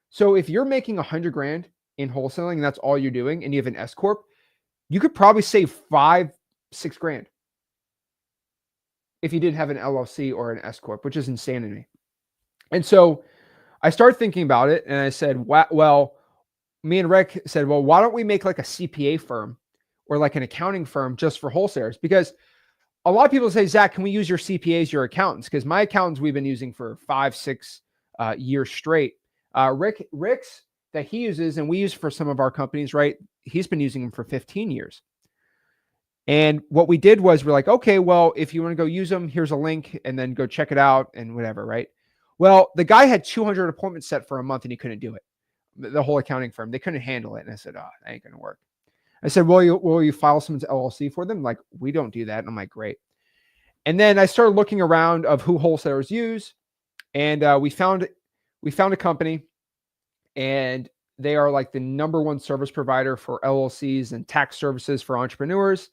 So if you're making $100,000 in wholesaling and that's all you're doing, and you have an S Corp, you could probably save $5,000-6,000 if you didn't have an LLC or an S Corp, which is insane to me. And so I started thinking about it, and I said, well, me and Rick said, well, why don't we make like a CPA firm or like an accounting firm just for wholesalers? Because a lot of people say, Zach, can we use your CPAs, your accountants? Because my accountants we've been using for 5-6 years straight. Rick's that he uses, and we use for some of our companies, right? He's been using them for 15 years. And what we did was we're like, okay, well, if you want to go use them, here's a link and then go check it out and whatever, right? Well, the guy had 200 appointments set for a month and he couldn't do it. The whole accounting firm, they couldn't handle it. And I said, oh, that ain't going to work. I said, will you file someone's LLC for them? Like, we don't do that. And I'm like, great. And then I started looking around of who wholesalers use. And we found a company, and they are like the #1 service provider for LLCs and tax services for entrepreneurs.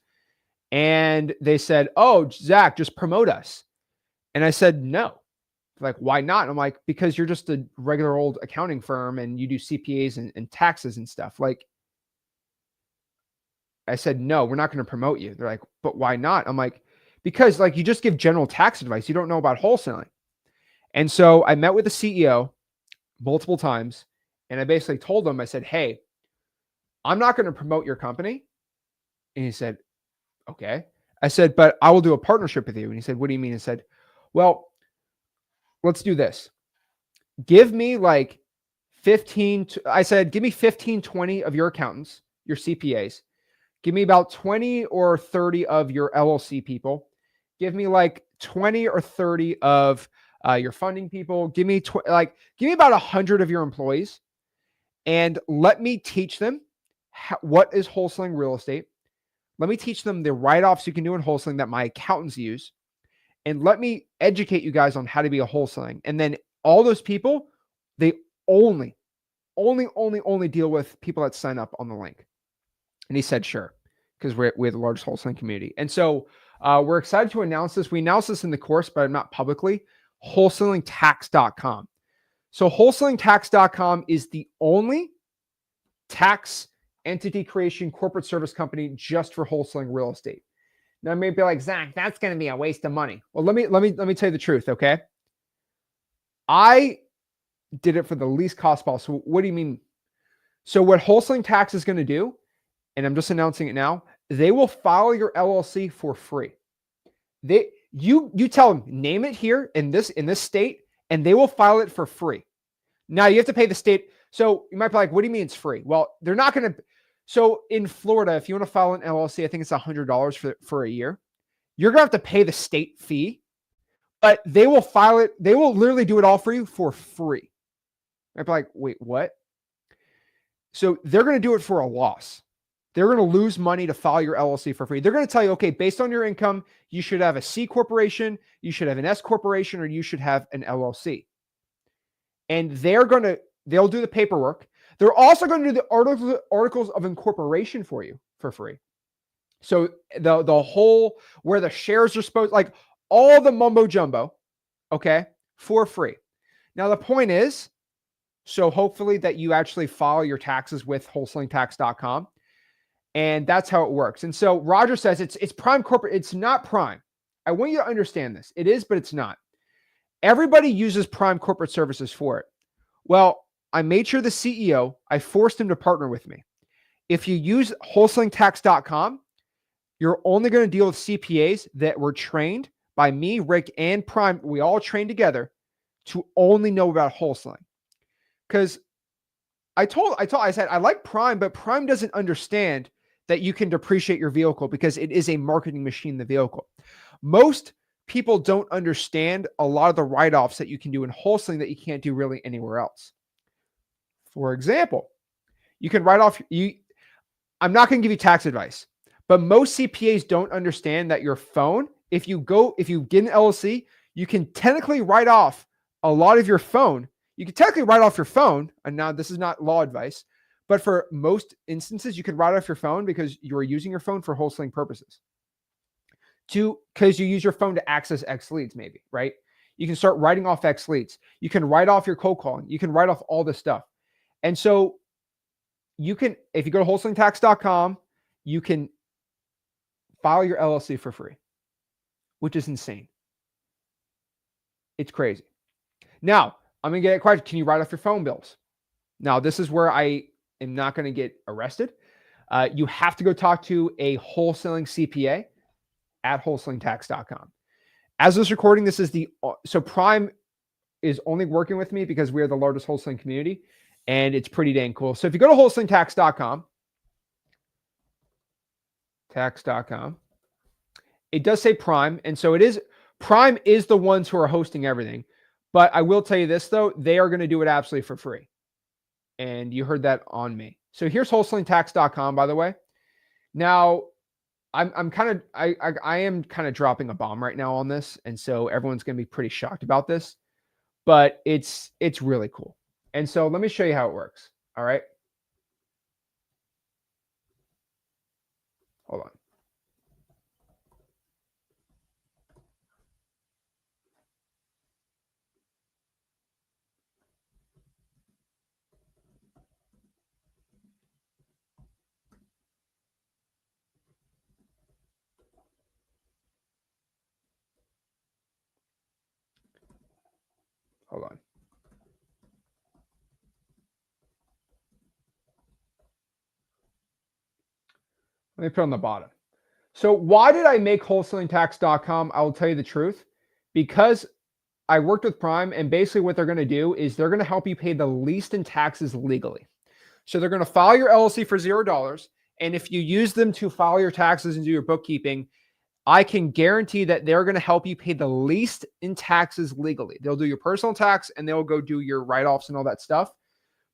And they said, oh, Zach, just promote us. And I said, no. Like, why not? And I'm like, because you're just a regular old accounting firm and you do CPAs and taxes and stuff. Like, I said, no, we're not going to promote you. They're like, but why not? I'm like, because like you just give general tax advice. You don't know about wholesaling. And so I met with the CEO multiple times, and I basically told him, I said, hey, I'm not going to promote your company. And he said, okay. I said, but I will do a partnership with you. And he said, what do you mean? I said, well, let's do this. Give me like 15. I said, give me 15, 20 of your accountants, your CPAs. Give me about 20 or 30 of your LLC people. Give me like 20 or 30 of your funding people. Give me about 100 of your employees, and let me teach them what is wholesaling real estate. Let me teach them the write-offs you can do in wholesaling that my accountants use. And let me educate you guys on how to be a wholesaling. And then all those people, they only deal with people that sign up on the link. And he said, sure, because we have the largest wholesaling community. And so we're excited to announce this. We announced this in the course, but not publicly. Wholesalingtax.com. So wholesalingtax.com is the only tax entity creation corporate service company just for wholesaling real estate. Now, maybe be like, Zach, that's going to be a waste of money. Well, let me tell you the truth, okay? I did it for the least cost possible. So what do you mean? So what Wholesaling Tax is going to do, and I'm just announcing it now, they will file your LLC for free. You tell them, name it here in this state, and they will file it for free. Now you have to pay the state. So you might be like, what do you mean it's free? Well, they're not going to. So in Florida, if you want to file an LLC, I think it's $100 for a year. You're going to have to pay the state fee, but they will file it. They will literally do it all for you for free. I'd be like, wait, what? So they're going to do it for a loss. They're going to lose money to file your LLC for free. They're going to tell you, okay, based on your income, you should have a C corporation, you should have an S corporation, or you should have an LLC. And they'll do the paperwork. They're also going to do the articles of incorporation for you for free. So the whole, where the shares are supposed, like all the mumbo jumbo, okay, for free. Now the point is, so hopefully that you actually file your taxes with wholesalingtax.com. And that's how it works. And so Roger says it's prime corporate. It's not prime. I want you to understand this. It is, but it's not. Everybody uses prime corporate services for it. Well, I made sure the CEO, I forced him to partner with me. If you use wholesalingtax.com, you're only going to deal with CPAs that were trained by me, Rick, and Prime. We all trained together to only know about wholesaling. Because I said, I like Prime, but Prime doesn't understand that you can depreciate your vehicle because it is a marketing machine, the vehicle. Most people don't understand a lot of the write-offs that you can do in wholesaling that you can't do really anywhere else. For example, you can write off I'm not going to give you tax advice, but most CPAs don't understand that your phone, if you get an LLC, you can technically write off a lot of your phone. You can technically write off your phone, and now this is not law advice, but for most instances, you can write off your phone because you are using your phone for wholesaling purposes. Because you use your phone to access X leads, maybe, right? You can start writing off X leads. You can write off your cold calling. You can write off all this stuff. And so you can, if you go to wholesalingtax.com, you can file your LLC for free, which is insane. It's crazy. Now, I'm going to get a question. Can you write off your phone bills? Now, this is where I am not going to get arrested. You have to go talk to a wholesaling CPA at wholesalingtax.com. As this recording, so Prime is only working with me because we are the largest wholesaling community, and it's pretty dang cool. So if you go to wholesalingtax.com, it does say Prime. And so Prime is the ones who are hosting everything. But I will tell you this, though, they are going to do it absolutely for free. And you heard that on me. So here's wholesalingtax.com, by the way. Now, I am kind of dropping a bomb right now on this. And so everyone's going to be pretty shocked about this. But it's really cool. And so let me show you how it works. All right. Hold on. Hold on. Let me put it on the bottom. So why did I make wholesalingtax.com? I will tell you the truth. Because I worked with Prime, and basically what they're going to do is they're going to help you pay the least in taxes legally. So they're going to file your LLC for $0. And if you use them to file your taxes and do your bookkeeping, I can guarantee that they're going to help you pay the least in taxes legally. They'll do your personal tax and they'll go do your write-offs and all that stuff.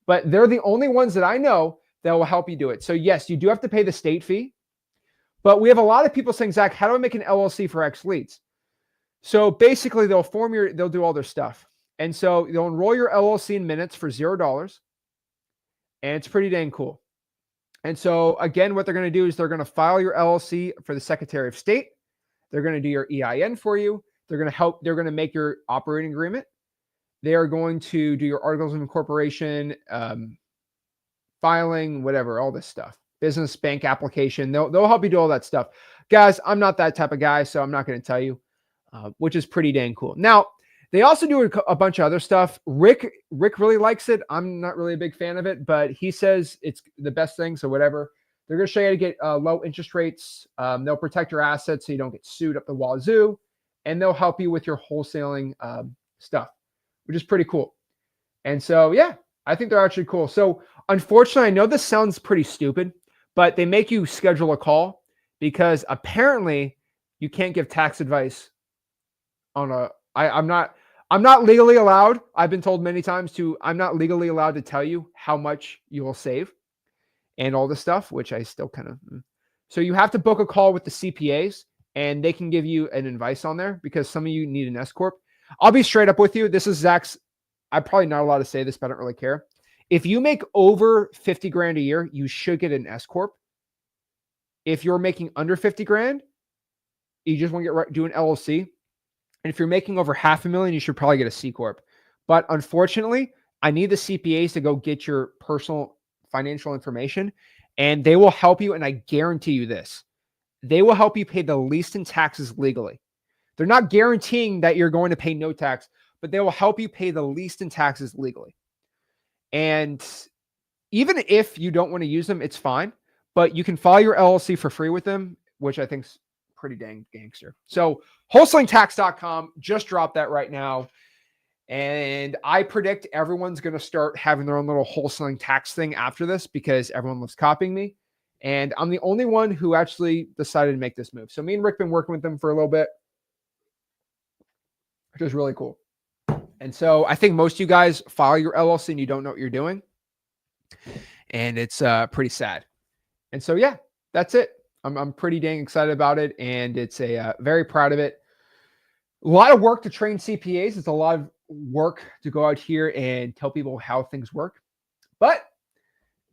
But they're the only ones that I know that will help you do it. So yes, you do have to pay the state fee. But we have a lot of people saying, Zach, how do I make an LLC for X leads? So basically they'll do all their stuff. And so they'll enroll your LLC in minutes for $0. And it's pretty dang cool. And so again, what they're going to do is they're going to file your LLC for the Secretary of State. They're going to do your EIN for you. They're going to make your operating agreement. They are going to do your articles of incorporation, filing, whatever, all this stuff. Business bank application. They'll help you do all that stuff. Guys, I'm not that type of guy, so I'm not going to tell you, which is pretty dang cool. Now, they also do a bunch of other stuff. Rick really likes it. I'm not really a big fan of it, but he says it's the best thing, so whatever. They're going to show you how to get low interest rates. They'll protect your assets so you don't get sued up the wazoo, and they'll help you with your wholesaling stuff, which is pretty cool. And so, yeah, I think they're actually cool. So, unfortunately, I know this sounds pretty stupid, but they make you schedule a call because apparently you can't give tax advice on a. I'm not legally allowed. I've been told many times I'm not legally allowed to tell you how much you will save and all this stuff, which I still kind of. So you have to book a call with the CPAs and they can give you an advice on there because some of you need an S Corp. I'll be straight up with you. This is Zach's. I'm probably not allowed to say this, but I don't really care. If you make over 50 grand a year, you should get an S Corp. If you're making under 50 grand, you just want to do an LLC. And if you're making over $500,000, you should probably get a C Corp. But unfortunately, I need the CPAs to go get your personal financial information, and they will help you. And I guarantee you this, they will help you pay the least in taxes legally. They're not guaranteeing that you're going to pay no tax, but they will help you pay the least in taxes legally. And even if you don't want to use them, it's fine. But you can file your LLC for free with them, which I think is pretty dang gangster. So wholesalingtax.com, just dropped that right now. And I predict everyone's going to start having their own little wholesaling tax thing after this because everyone loves copying me. And I'm the only one who actually decided to make this move. So me and Rick been working with them for a little bit, which is really cool. And so I think most of you guys file your LLC and you don't know what you're doing. And it's pretty sad. And so, yeah, that's it. I'm pretty dang excited about it. And it's very proud of it. A lot of work to train CPAs. It's a lot of work to go out here and tell people how things work. But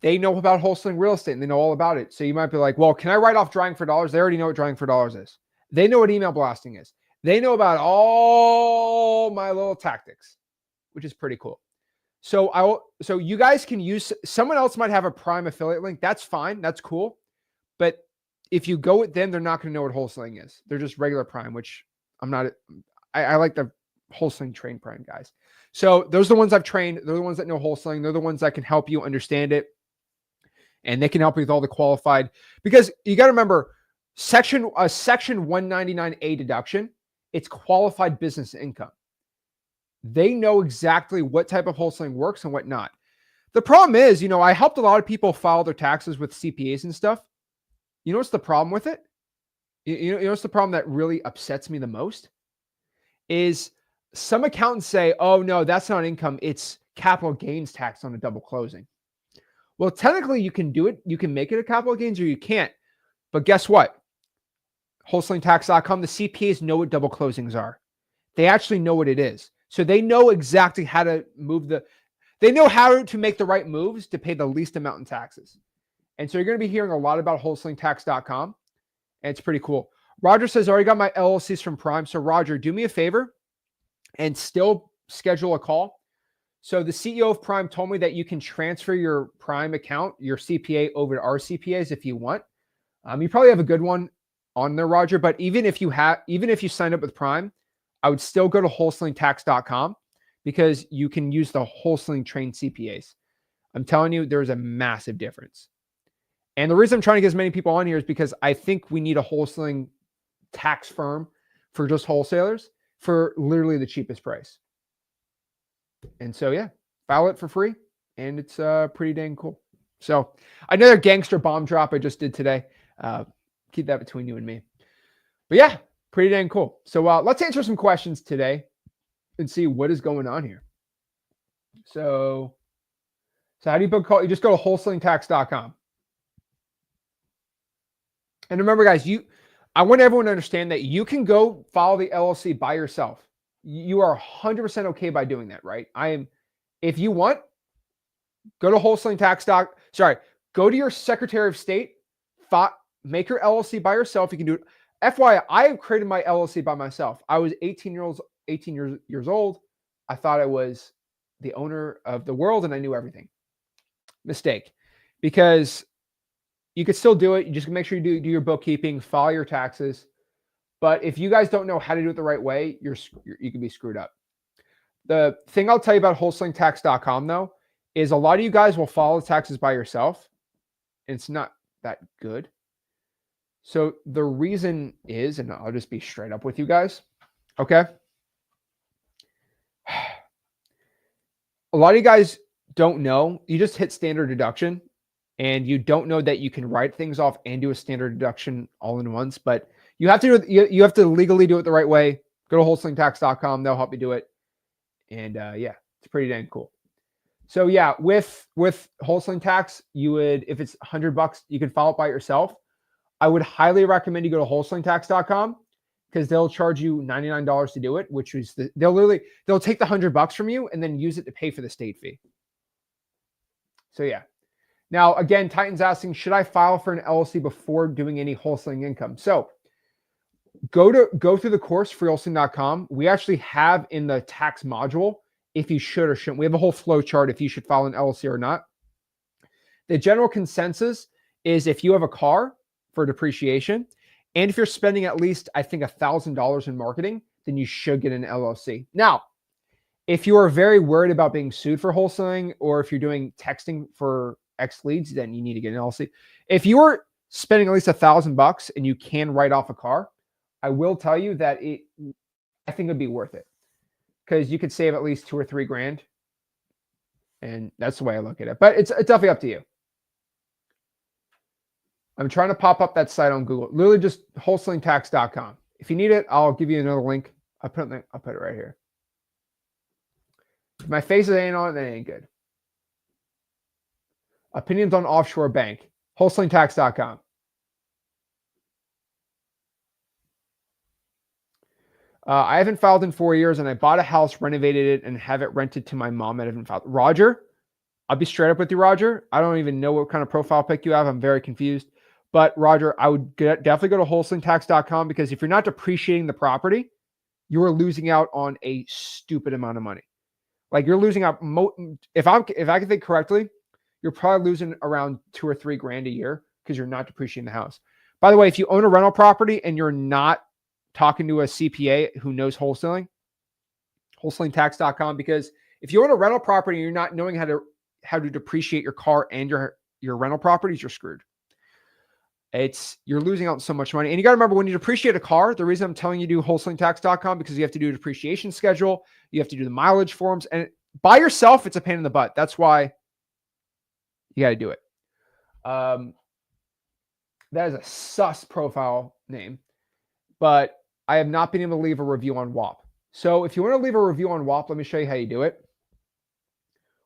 they know about wholesaling real estate and they know all about it. So you might be like, well, can I write off drawing for dollars? They already know what drawing for dollars is. They know what email blasting is. They know about all my little tactics, which is pretty cool. So you guys can use, someone else might have a Prime affiliate link. That's fine. That's cool. But if you go with them, they're not going to know what wholesaling is. They're just regular Prime, which I'm not, I like the wholesaling trained Prime guys. So those are the ones I've trained. They're the ones that know wholesaling. They're the ones that can help you understand it. And they can help you with all the qualified, because you got to remember section 199A deduction, it's qualified business income. They know exactly what type of wholesaling works and what not. The problem is, I helped a lot of people file their taxes with CPAs and stuff. You know what's the problem with it? You know what's the problem that really upsets me the most? Is some accountants say, oh, no, that's not income. It's capital gains tax on a double closing. Well, technically, you can do it. You can make it a capital gains or you can't. But guess what? Wholesalingtax.com, the CPAs know what double closings are. They actually know what it is. So they know exactly how to they know how to make the right moves to pay the least amount in taxes. And so you're going to be hearing a lot about wholesalingtax.com. And it's pretty cool. Roger says, I already got my LLCs from Prime. So Roger, do me a favor and still schedule a call. So the CEO of Prime told me that you can transfer your Prime account, your CPA, over to our CPAs if you want. You probably have a good one on there, Roger. But even if you sign up with Prime, I would still go to wholesalingtax.com because you can use the wholesaling trained CPAs. I'm telling you, there's a massive difference. And the reason I'm trying to get as many people on here is because I think we need a wholesaling tax firm for just wholesalers for literally the cheapest price. And so, yeah, file it for free. And it's pretty dang cool. So another gangster bomb drop I just did today. Keep that between you and me. But yeah, pretty dang cool. So let's answer some questions today and see what is going on here. So how do you book call? You just go to wholesalingtax.com. And remember, guys, I want everyone to understand that you can go follow the LLC by yourself. You are 100% okay by doing that, right? If you want, go to go to your Secretary of State, make your LLC by yourself. You can do it. FYI, I have created my LLC by myself. I was 18 years old. I thought I was the owner of the world and I knew everything. Mistake. Because you could still do it. You just make sure you do your bookkeeping, file your taxes. But if you guys don't know how to do it the right way, you can be screwed up. The thing I'll tell you about wholesalingtax.com, though, is a lot of you guys will file the taxes by yourself. And it's not that good. So the reason is, and I'll just be straight up with you guys, okay? A lot of you guys don't know. You just hit standard deduction, and you don't know that you can write things off and do a standard deduction all in once. But you have to legally do it the right way. Go to wholesalingtax.com. They'll help you do it. And yeah, it's pretty dang cool. So yeah, with wholesaling tax, you would, if it's $100, you can file it by yourself. I would highly recommend you go to wholesalingtax.com because they'll charge you $99 to do it, which is they'll take the $100 from you and then use it to pay for the state fee. So yeah. Now again, Titan's asking, should I file for an LLC before doing any wholesaling income? So go through the course, freewholesaling.com. We actually have in the tax module if you should or shouldn't. We have a whole flow chart if you should file an LLC or not. The general consensus is if you have a car for depreciation, and if you're spending at least, I think, $1,000 in marketing, then you should get an LLC. Now, if you are very worried about being sued for wholesaling, or if you're doing texting for X leads, then you need to get an LLC. If you are spending at least $1,000 and you can write off a car, I will tell you that I think it'd be worth it. because you could save at least 2 or 3 grand. And that's the way I look at it. But it's definitely up to you. I'm trying to pop up that site on Google. Literally just wholesalingtax.com. If you need it, I'll give you another link. I'll put it right here. If my face ain't on it, then it ain't good. Opinions on offshore bank. Wholesalingtax.com. I haven't filed in 4 years, and I bought a house, renovated it, and have it rented to my mom. I haven't filed. Roger, I'll be straight up with you, Roger. I don't even know what kind of profile pic you have. I'm very confused. But Roger, I would definitely go to wholesalingtax.com, because if you're not depreciating the property, you are losing out on a stupid amount of money. Like you're losing out. If I can think correctly, you're probably losing around 2 or 3 grand a year because you're not depreciating the house. By the way, if you own a rental property and you're not talking to a CPA who knows wholesaling, wholesalingtax.com, because if you own a rental property and you're not knowing how to depreciate your car and your rental properties, you're screwed. You're losing out on so much money. And you got to remember, when you depreciate a car, the reason I'm telling you to do wholesalingtax.com, because you have to do a depreciation schedule, you have to do the mileage forms, and by yourself, it's a pain in the butt. That's why you got to do it. That is a sus profile name, but I have not been able to leave a review on Whop. So if you want to leave a review on Whop, let me show you how you do it.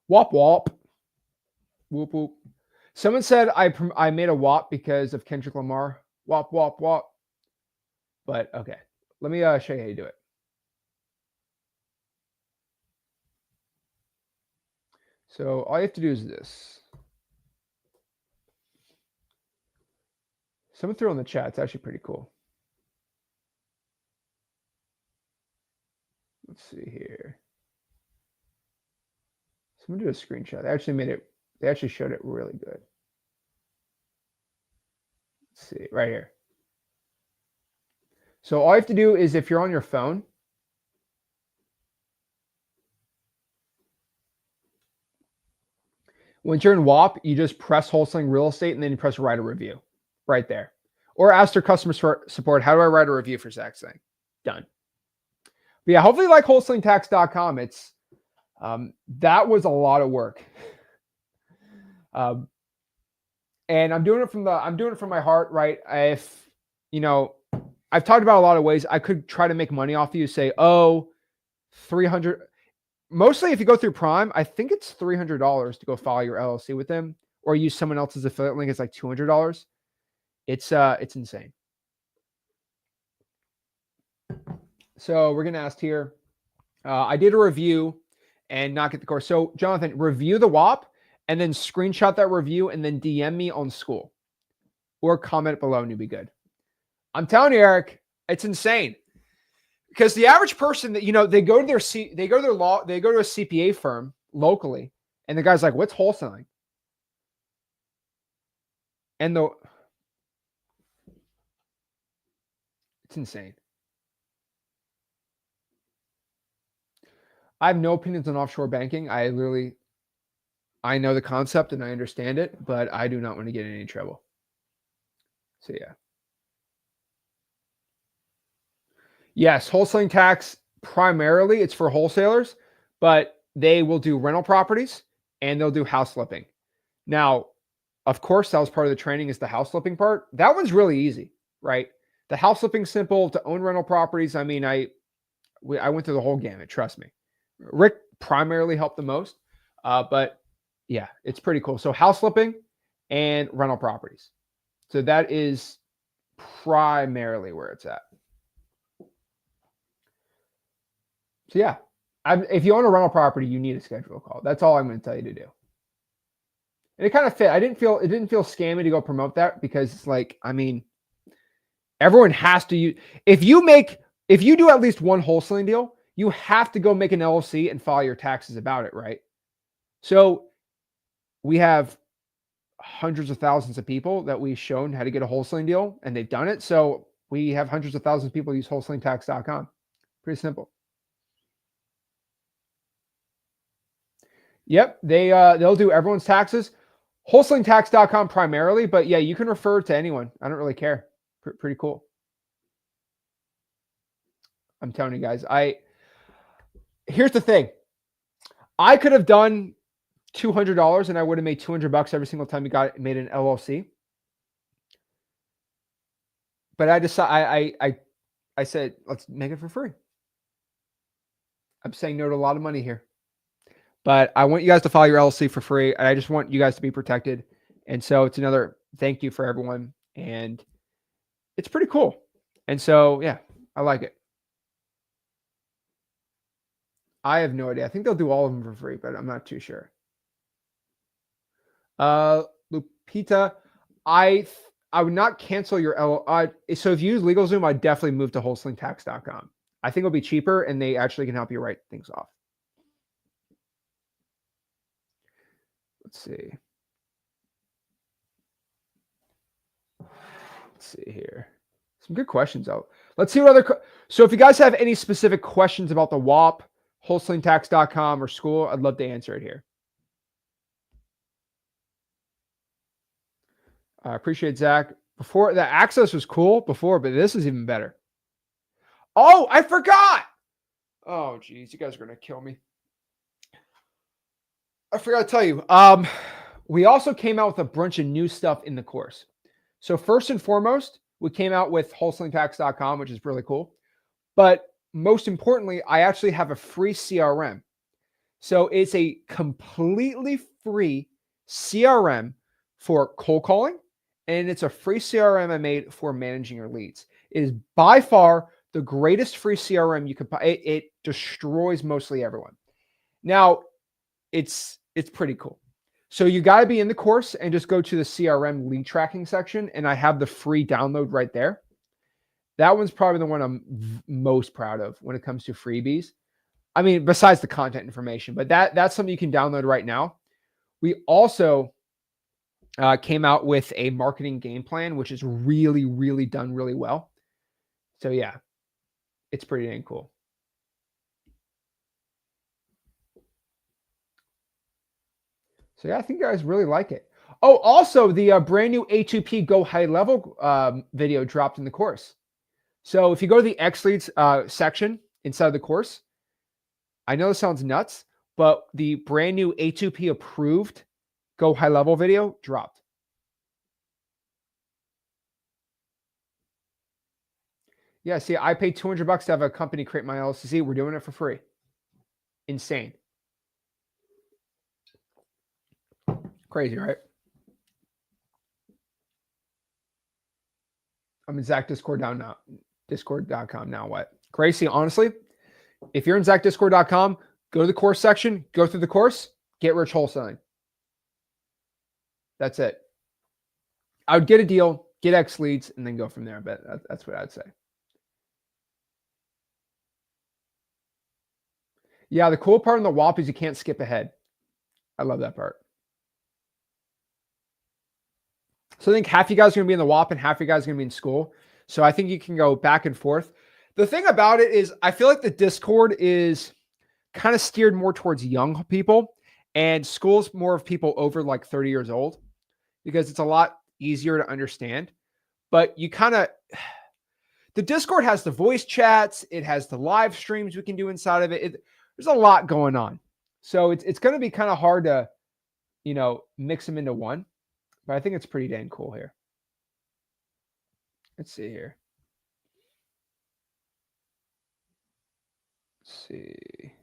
Whop, whop. Whoop, whoop. Someone said I made a Whop because of Kendrick Lamar. Whop, whop, whop. But okay, let me show you how you do it. So all you have to do is this. Someone threw in the chat. It's actually pretty cool. Let's see here. Someone did a screenshot. They actually showed it really good. Let's see, right here. So all you have to do is, if you're on your phone, once you're in Whop, you just press Wholesaling Real Estate, and then you press Write a Review right there. Or ask their customer support, how do I write a review for Zach's thing? Done. But yeah, hopefully you like wholesalingtax.com. It's that was a lot of work. And I'm doing it from my heart, right? If I've talked about a lot of ways I could try to make money off of you. Say, oh, 300. Mostly, if you go through Prime, I think it's $300 to go file your LLC with them, or use someone else's affiliate link. It's like $200. It's insane. So we're gonna ask here. I did a review and not get the course. So Jonathan, review the Whop and then screenshot that review and then DM me on school, or comment below and you'll be good. I'm telling you, Eric, it's insane. Because the average person that, they go to a CPA firm locally, and the guy's like, what's wholesaling? And it's insane. I have no opinions on offshore banking. I know the concept and I understand it, but I do not want to get in any trouble. So yeah. Yes, wholesaling tax, primarily it's for wholesalers, but they will do rental properties and they'll do house flipping. Now, of course, that was part of the training, is the house flipping part. That one's really easy, right? The house flipping's simple. To own rental properties, I mean, I went through the whole gamut, trust me. Rick primarily helped the most, but yeah, it's pretty cool. So house flipping and rental properties. So that is primarily where it's at. So yeah, if you own a rental property, you need a schedule call. That's all I'm going to tell you to do. And it kind of fit. It didn't feel scammy to go promote that, because it's like, I mean, everyone has to use. If you do at least one wholesaling deal, you have to go make an LLC and file your taxes about it, right? So we have hundreds of thousands of people that we've shown how to get a wholesaling deal, and they've done it. So we have hundreds of thousands of people use wholesalingtax.com. Pretty simple. Yep, they'll do everyone's taxes. Wholesalingtax.com primarily, but yeah, you can refer to anyone. I don't really care. Pretty cool. I'm telling you guys, here's the thing. I could have done $200 and I would have made $200 every single time you made an LLC. But I decided, I said, let's make it for free. I'm saying no to a lot of money here, but I want you guys to file your LLC for free. And I just want you guys to be protected. And so it's another thank you for everyone. And it's pretty cool. And so, yeah, I like it. I have no idea. I think they'll do all of them for free, but I'm not too sure. Lupita, I would not cancel your so if you use LegalZoom, I'd definitely move to wholesalingtax.com. I think it'll be cheaper and they actually can help you write things off. Let's see. Let's see here. Some good questions though. Let's see what other. So if you guys have any specific questions about the Whop, wholesalingtax.com or school, I'd love to answer it here. I appreciate Zach. Before the access was cool before, but this is even better. Oh, I forgot. Oh, geez, you guys are gonna kill me. I forgot to tell you. We also came out with a bunch of new stuff in the course. So first and foremost, we came out with wholesalingtax.com, which is really cool. But most importantly, I actually have a free CRM. So it's a completely free CRM for cold calling, and it's a free CRM I made for managing your leads. It is by far the greatest free CRM you could buy. It destroys mostly everyone. Now, it's pretty cool. So you got to be in the course and just go to the CRM lead tracking section, and I have the free download right there. That one's probably the one I'm most proud of when it comes to freebies. I mean, besides the content information, but that's something you can download right now. We also came out with a marketing game plan, which is really, really done really well. So yeah, it's pretty dang cool. So yeah, I think you guys really like it. Oh, also the brand new A2P Go High Level video dropped in the course. So if you go to the X Leads section inside the course, I know this sounds nuts, but the brand new A2P approved Go High Level video dropped. Yeah, see, I paid $200 to have a company create my LLC. We're doing it for free. Insane. Crazy, right? I'm in Zach Discord down now. Discord.com now. What? Gracie, honestly, if you're in ZachDiscord.com, go to the course section, go through the course, get rich wholesaling. That's it. I would get a deal, get X leads, and then go from there. But that's what I'd say. Yeah, the cool part on the Whop is you can't skip ahead. I love that part. So I think half you guys are going to be in the Whop and half you guys are going to be in school. So I think you can go back and forth. The thing about it is I feel like the Discord is kind of steered more towards young people, and school's more of people over like 30 years old because it's a lot easier to understand. But you kind of, the Discord has the voice chats. It has the live streams we can do inside of it. There's a lot going on. So it's going to be kind of hard to, mix them into one. But I think it's pretty dang cool here. Let's see here. Let's see.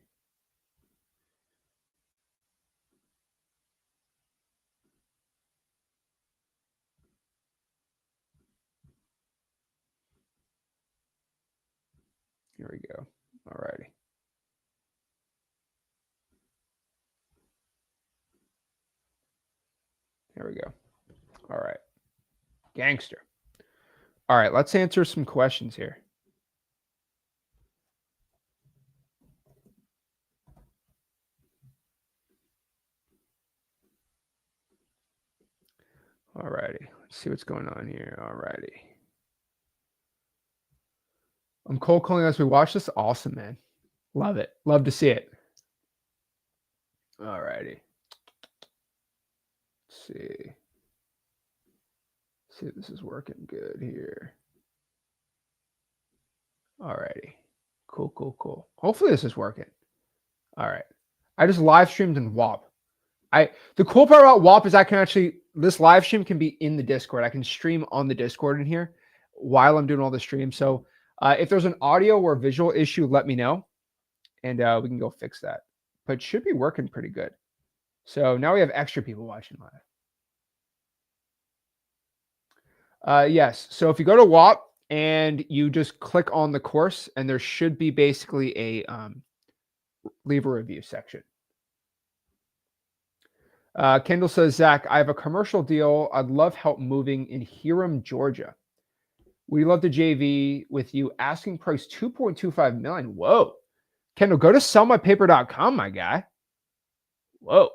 Here we go. All righty. Here we go. All right. Gangster. All right, let's answer some questions here. All righty. Let's see what's going on here. All righty. I'm cold calling as we watch this. Awesome, man. Love it. Love to see it. All righty. Let's see. See if this is working good here. All righty. Cool. Hopefully this is working. All right. I just live streamed in Whop. The cool part about Whop is I can actually, this live stream can be in the Discord. I can stream on the Discord in here while I'm doing all the streams. So if there's an audio or visual issue, let me know and we can go fix that. But it should be working pretty good. So now we have extra people watching live. Yes. So if you go to Whop and you just click on the course, and there should be basically a leave a review section. Kendall says, Zach, I have a commercial deal. I'd love help moving in Hiram, Georgia. We love the JV with you. Asking price $2.25 million. Whoa. Kendall, go to sellmypaper.com, my guy. Whoa.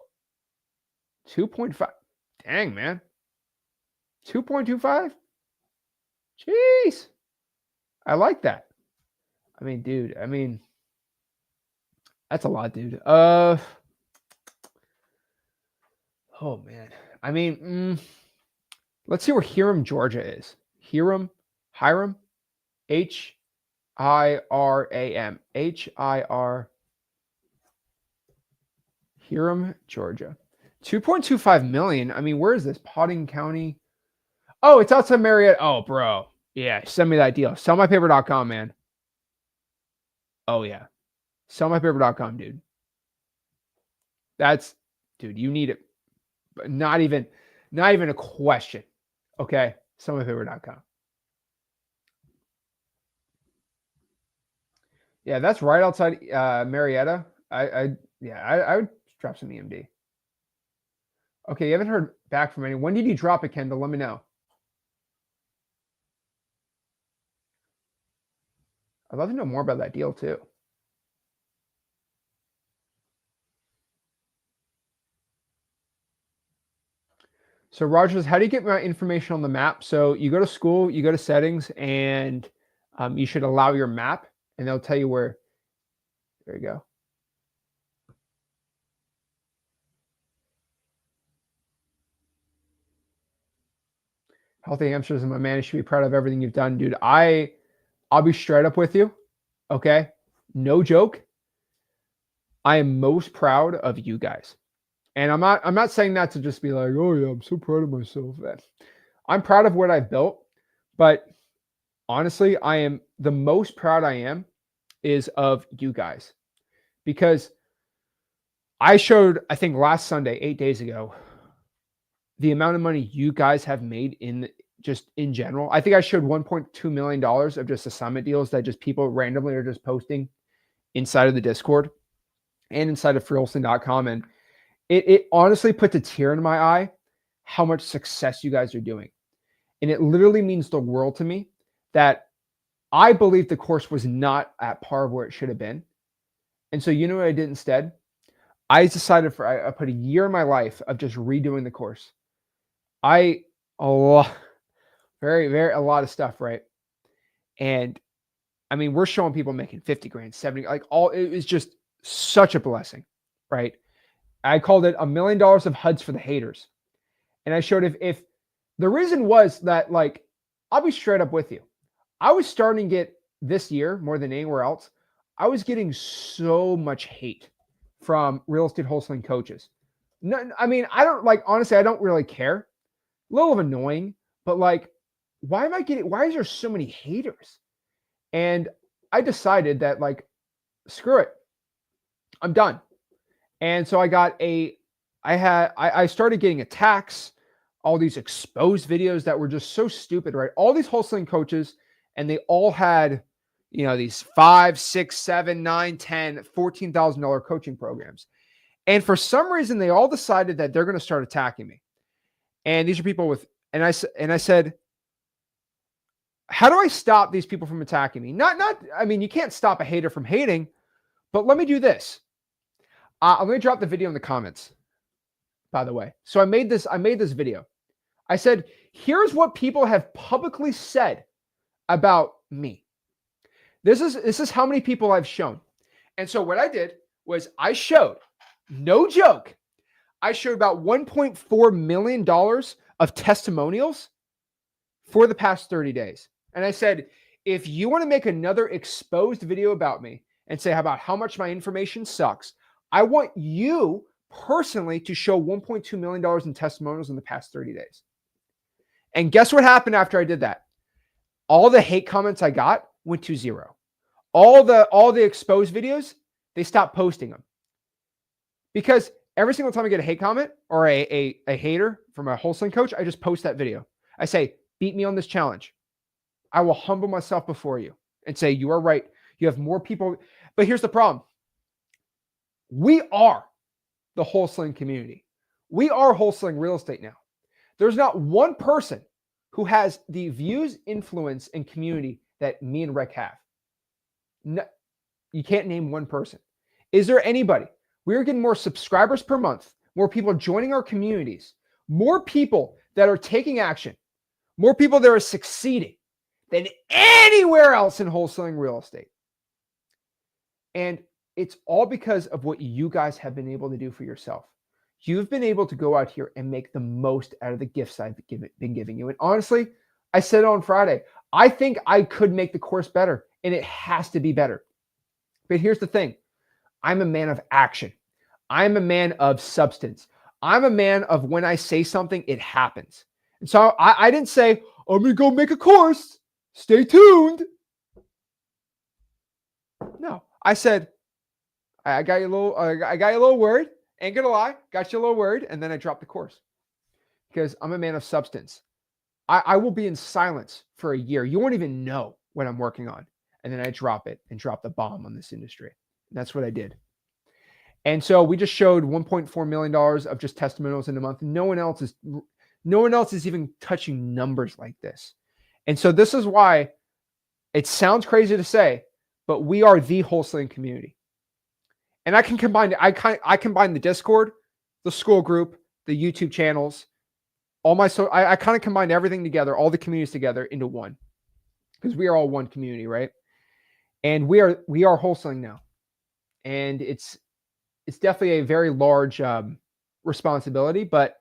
2.5. Dang, man. 2.25? Jeez. I like that. I mean, dude, that's a lot, dude. Oh, man. Let's see where Hiram, Georgia is. Hiram, Hiram, Hiram, Hiram, Georgia. 2.25 million. I mean, where is this? Potting County. Oh, it's outside Marietta. Oh, bro. Yeah, send me that deal. Sellmypaper.com, man. Oh, yeah. Sellmypaper.com, dude. Dude, you need it. But not even a question. Okay? Sellmypaper.com. Yeah, that's right outside Marietta. I would drop some EMD. Okay, you haven't heard back from anyone. When did you drop it, Kendall? Let me know. I'd love to know more about that deal too. So Rogers, how do you get my information on the map? So you go to school, you go to settings, and you should allow your map, and they'll tell you where. There you go. Healthy hamsters and my man, you should be proud of everything you've done, dude. I'll be straight up with you. Okay. No joke. I am most proud of you guys. And I'm not saying that to just be like, oh yeah, I'm so proud of myself. I'm proud of what I've built, but honestly, I am the most proud I am is of you guys. Because I showed, I think last Sunday, 8 days ago, the amount of money you guys have made in general. I think I showed $1.2 million of just assignment deals that just people randomly are just posting inside of the Discord and inside of freewholesaling.com. And it honestly puts a tear in my eye how much success you guys are doing. And it literally means the world to me that I believe the course was not at par of where it should have been. And so you know what I did instead? I decided I put a year in my life of just redoing the course. A lot of stuff, right? And I mean, we're showing people making 50 grand, 70, it was just such a blessing, right? I called it $1 million of HUDs for the haters. And I showed if the reason was that, like, I'll be straight up with you. I was starting to get this year more than anywhere else. I was getting so much hate from real estate wholesaling coaches. No, I mean, honestly, I don't really care. A little of annoying, but like, why is there so many haters? And I decided that, like, screw it. I'm done. And so I started getting attacks, all these exposed videos that were just so stupid, right? All these wholesaling coaches, and they all had, these $5, $6, $7, $9, $10, $14,000 coaching programs. And for some reason, they all decided that they're going to start attacking me. And these are people and I said, how do I stop these people from attacking me? I mean, you can't stop a hater from hating, but let me do this. I'm going to drop the video in the comments, by the way. So I made this video. I said, here's what people have publicly said about me. This is how many people I've shown. And so what I did was I showed, no joke, I showed about $1.4 million of testimonials for the past 30 days. And I said, if you want to make another exposed video about me and say about how much my information sucks, I want you personally to show $1.2 million in testimonials in the past 30 days. And guess what happened after I did that? All the hate comments I got went to zero. All the exposed videos, they stopped posting them. Because every single time I get a hate comment or a hater from a wholesaling coach, I just post that video. I say, beat me on this challenge. I will humble myself before you and say, you are right. You have more people. But here's the problem. We are the wholesaling community. We are wholesaling real estate now. There's not one person who has the views, influence, and community that me and Rick have. No, you can't name one person. Is there anybody? We're getting more subscribers per month, more people joining our communities, more people that are taking action, more people that are succeeding than anywhere else in wholesaling real estate. And it's all because of what you guys have been able to do for yourself. You've been able to go out here and make the most out of the gifts I've been giving you. And honestly, I said on Friday, I think I could make the course better, and it has to be better. But here's the thing. I'm a man of action. I'm a man of substance. I'm a man of when I say something, it happens. And so I didn't say, I'm going to go make a course. Stay tuned. No, I said, I got you a little worried. Ain't gonna lie, got you a little worried, and then I dropped the course because I'm a man of substance. I will be in silence for a year. You won't even know what I'm working on, and then I drop it and drop the bomb on this industry. And that's what I did. And so we just showed $1.4 million of just testimonials in a month. No one else is even touching numbers like this. And so this is why it sounds crazy to say, but we are the wholesaling community. And I can combine I combine the Discord, the school group, the YouTube channels, I kind of combine everything together, all the communities together into one. Because we are all one community, right? And we are wholesaling now. And it's definitely a very large responsibility, but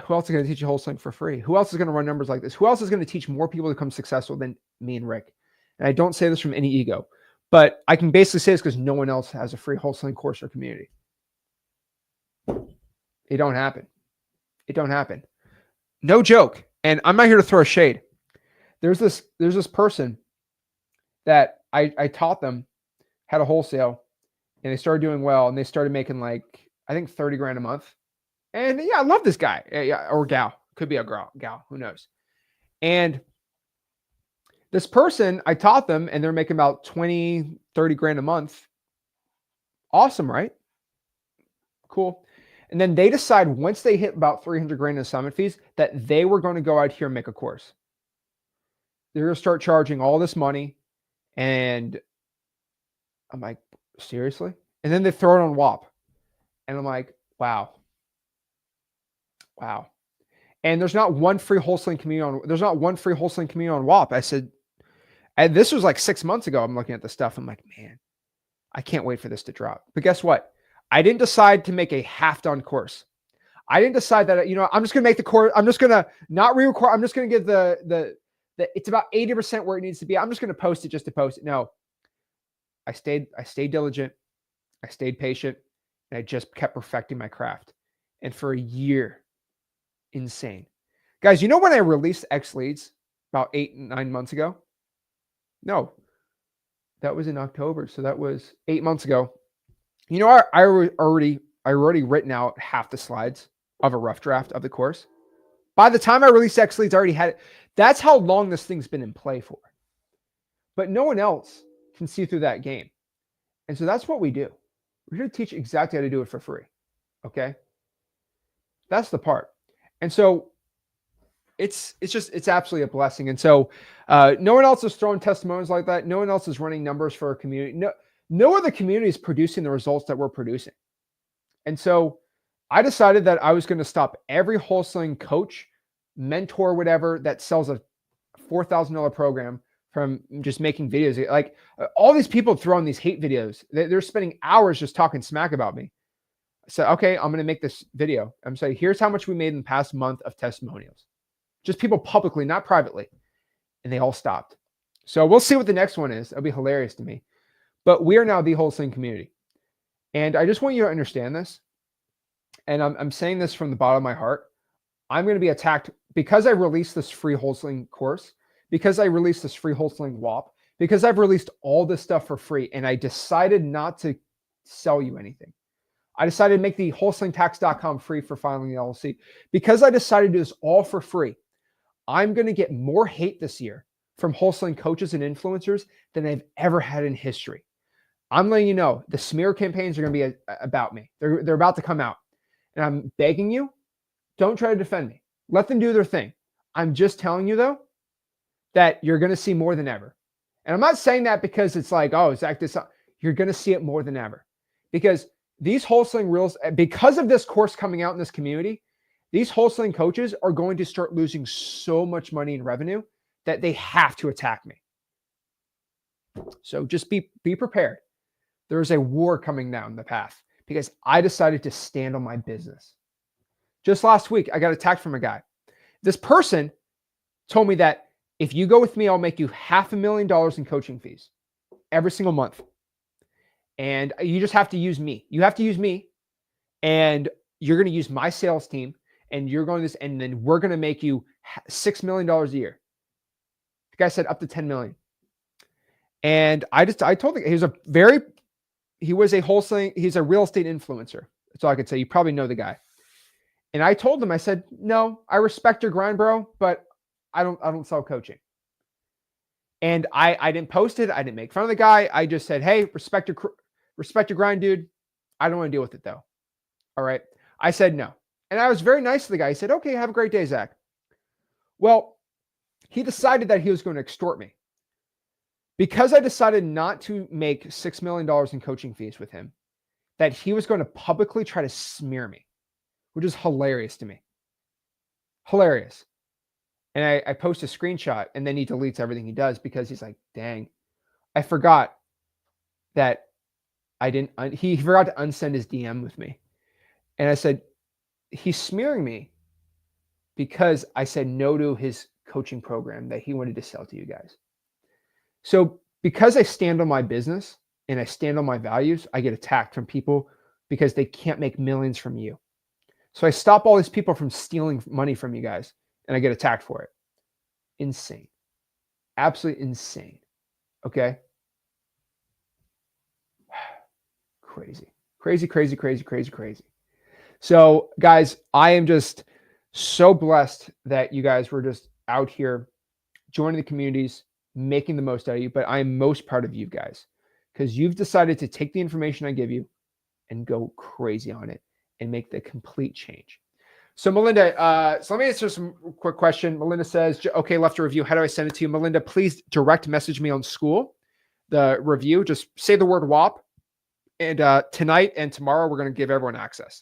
who else is going to teach you wholesaling for free? Who else is going to run numbers like this? Who else is going to teach more people to become successful than me and Rick? And I don't say this from any ego. But I can basically say this because no one else has a free wholesaling course or community. It don't happen. It don't happen. No joke. And I'm not here to throw shade. There's this person that I taught them how to wholesale, and they started doing well, and they started making like, I think 30 grand a month. And yeah, I love this guy. Yeah, or gal. Could be a gal. Who knows? And this person, I taught them, and they're making about 20, 30 grand a month. Awesome, right? Cool. And then they decide once they hit about 300 grand in assignment fees that they were going to go out here and make a course. They're going to start charging all this money. And I'm like, seriously? And then they throw it on Whop. And I'm like, wow. And there's not one free wholesaling community on Whop. I said, and this was like 6 months ago. I'm looking at the stuff. I'm like, man, I can't wait for this to drop. But guess what? I didn't decide to make a half-done course. I didn't decide that, I'm just going to make the course. I'm just going to not re-record. I'm just going to give the it's about 80% where it needs to be. I'm just going to post it just to post it. No, I stayed diligent. I stayed patient, and I just kept perfecting my craft. And for a year, insane. Guys, you know when I released X Leads about 8-9 months ago? No, that was in October. So that was 8 months ago. You know, I already written out half the slides of a rough draft of the course. By the time I released X Leads, I already had it. That's how long this thing's been in play for. But no one else can see through that game. And so that's what we do. We're here to teach exactly how to do it for free. Okay? That's the part. And so it's absolutely a blessing. And so no one else is throwing testimonials like that. No one else is running numbers for our community. No other community is producing the results that we're producing. And so I decided that I was going to stop every wholesaling coach, mentor, whatever, that sells a $4,000 program from just making videos. Like all these people throwing these hate videos, they're spending hours just talking smack about me. So, okay, I'm going to make this video. I'm saying, here's how much we made in the past month of testimonials. Just people publicly, not privately. And they all stopped. So we'll see what the next one is. That'll be hilarious to me. But we are now the wholesaling community. And I just want you to understand this. And I'm saying this from the bottom of my heart. I'm going to be attacked because I released this free wholesaling course, because I released this free wholesaling Whop, because I've released all this stuff for free, and I decided not to sell you anything. I decided to make the wholesalingtax.com free for filing the LLC. Because I decided to do this all for free, I'm going to get more hate this year from wholesaling coaches and influencers than I've ever had in history. I'm letting you know the smear campaigns are going to be about me. They're about to come out. And I'm begging you, don't try to defend me. Let them do their thing. I'm just telling you, though, that you're going to see more than ever. And I'm not saying that because it's like, oh, Zach, you're going to see it more than ever. Because these wholesaling reels, because of this course coming out in this community, these wholesaling coaches are going to start losing so much money in revenue that they have to attack me. So just be prepared. There's a war coming down the path because I decided to stand on my business. Just last week, I got attacked from a guy. This person told me that if you go with me, I'll make you $500,000 in coaching fees every single month. And you just have to use me. You have to use me, and you're going to use my sales team, and you're going to this, and then we're going to make you $6 million a year. The guy said up to $10 million. And I told him he's a wholesaling, he's a real estate influencer. That's all I could say. You probably know the guy. And I told him, I said, no, I respect your grind, bro, but I don't sell coaching. And I didn't post it. I didn't make fun of the guy. I just said, hey, respect your grind, dude. I don't want to deal with it though. All right. I said no. And I was very nice to the guy. He said, okay, have a great day, Zach. Well, he decided that he was going to extort me. Because I decided not to make $6 million in coaching fees with him, that he was going to publicly try to smear me, which is hilarious to me. Hilarious. And I post a screenshot, and then he deletes everything he does because he's like, dang, I forgot that he forgot to unsend his DM with me. And I said, he's smearing me because I said no to his coaching program that he wanted to sell to you guys. So because I stand on my business and I stand on my values, I get attacked from people because they can't make millions from you. So I stop all these people from stealing money from you guys, and I get attacked for it. Insane. Absolutely insane. Okay? Crazy. Crazy, crazy, crazy, crazy, crazy. So guys, I am just so blessed that you guys were just out here joining the communities, making the most out of you, but I am most proud of you guys because you've decided to take the information I give you and go crazy on it and make the complete change. So Melinda, so let me answer some quick question. Melinda says, okay, left a review. How do I send it to you? Melinda, please direct message me on school, the review. Just say the word Whop. And tonight and tomorrow, we're going to give everyone access.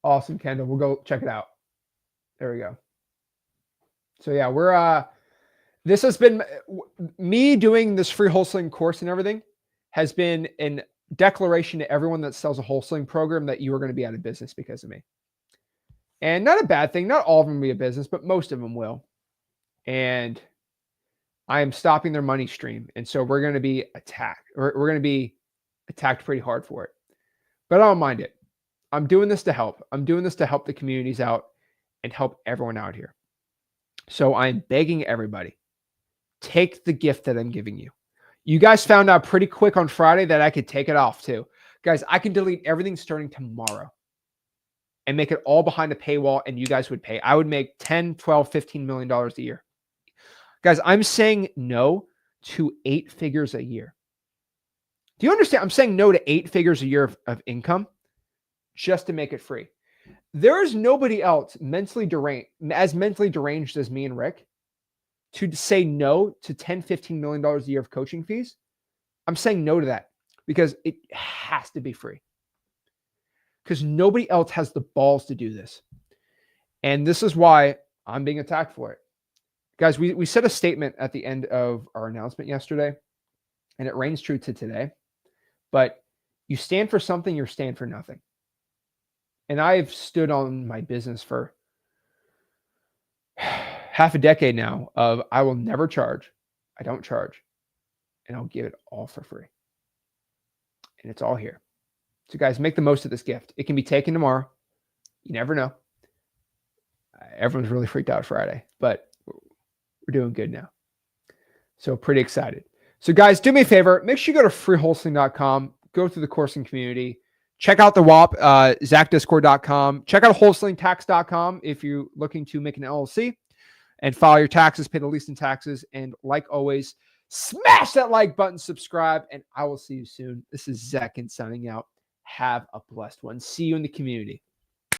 Awesome, Kendall. We'll go check it out. There we go. So yeah, this has been me doing this free wholesaling course and everything has been an declaration to everyone that sells a wholesaling program that you are going to be out of business because of me. And not a bad thing. Not all of them will be a business, but most of them will. And I am stopping their money stream. And so we're going to be attacked. We're going to be attacked pretty hard for it. But I don't mind it. I'm doing this to help. I'm doing this to help the communities out and help everyone out here. So I'm begging everybody, take the gift that I'm giving you. You guys found out pretty quick on Friday that I could take it off too. Guys, I can delete everything starting tomorrow and make it all behind a paywall, and you guys would pay. I would make 10, 12, $15 million a year. Guys, I'm saying no to 8 figures a year. Do you understand? I'm saying no to 8 figures a year of income just to make it free. There is nobody else mentally deranged as me and Rick to say no to 10, $15 million a year of coaching fees. I'm saying no to that because it has to be free. Because nobody else has the balls to do this. And this is why I'm being attacked for it. Guys, we said a statement at the end of our announcement yesterday, and it reigns true to today. But you stand for something, you stand for nothing. And I've stood on my business for half a decade now of I will never charge. I don't charge. and I'll give it all for free. And it's all here. So guys, make the most of this gift. It can be taken tomorrow. You never know. Everyone's really freaked out Friday, but we're doing good now. So pretty excited. So guys, do me a favor. Make sure you go to freewholesaling.com. Go through the coursing community. Check out the Whop, ZachDiscord.com. Check out wholesalingtax.com if you're looking to make an LLC and file your taxes, pay the least in taxes. And like always, smash that like button, subscribe, and I will see you soon. This is Zach Ginn signing out. Have a blessed one. See you in the community.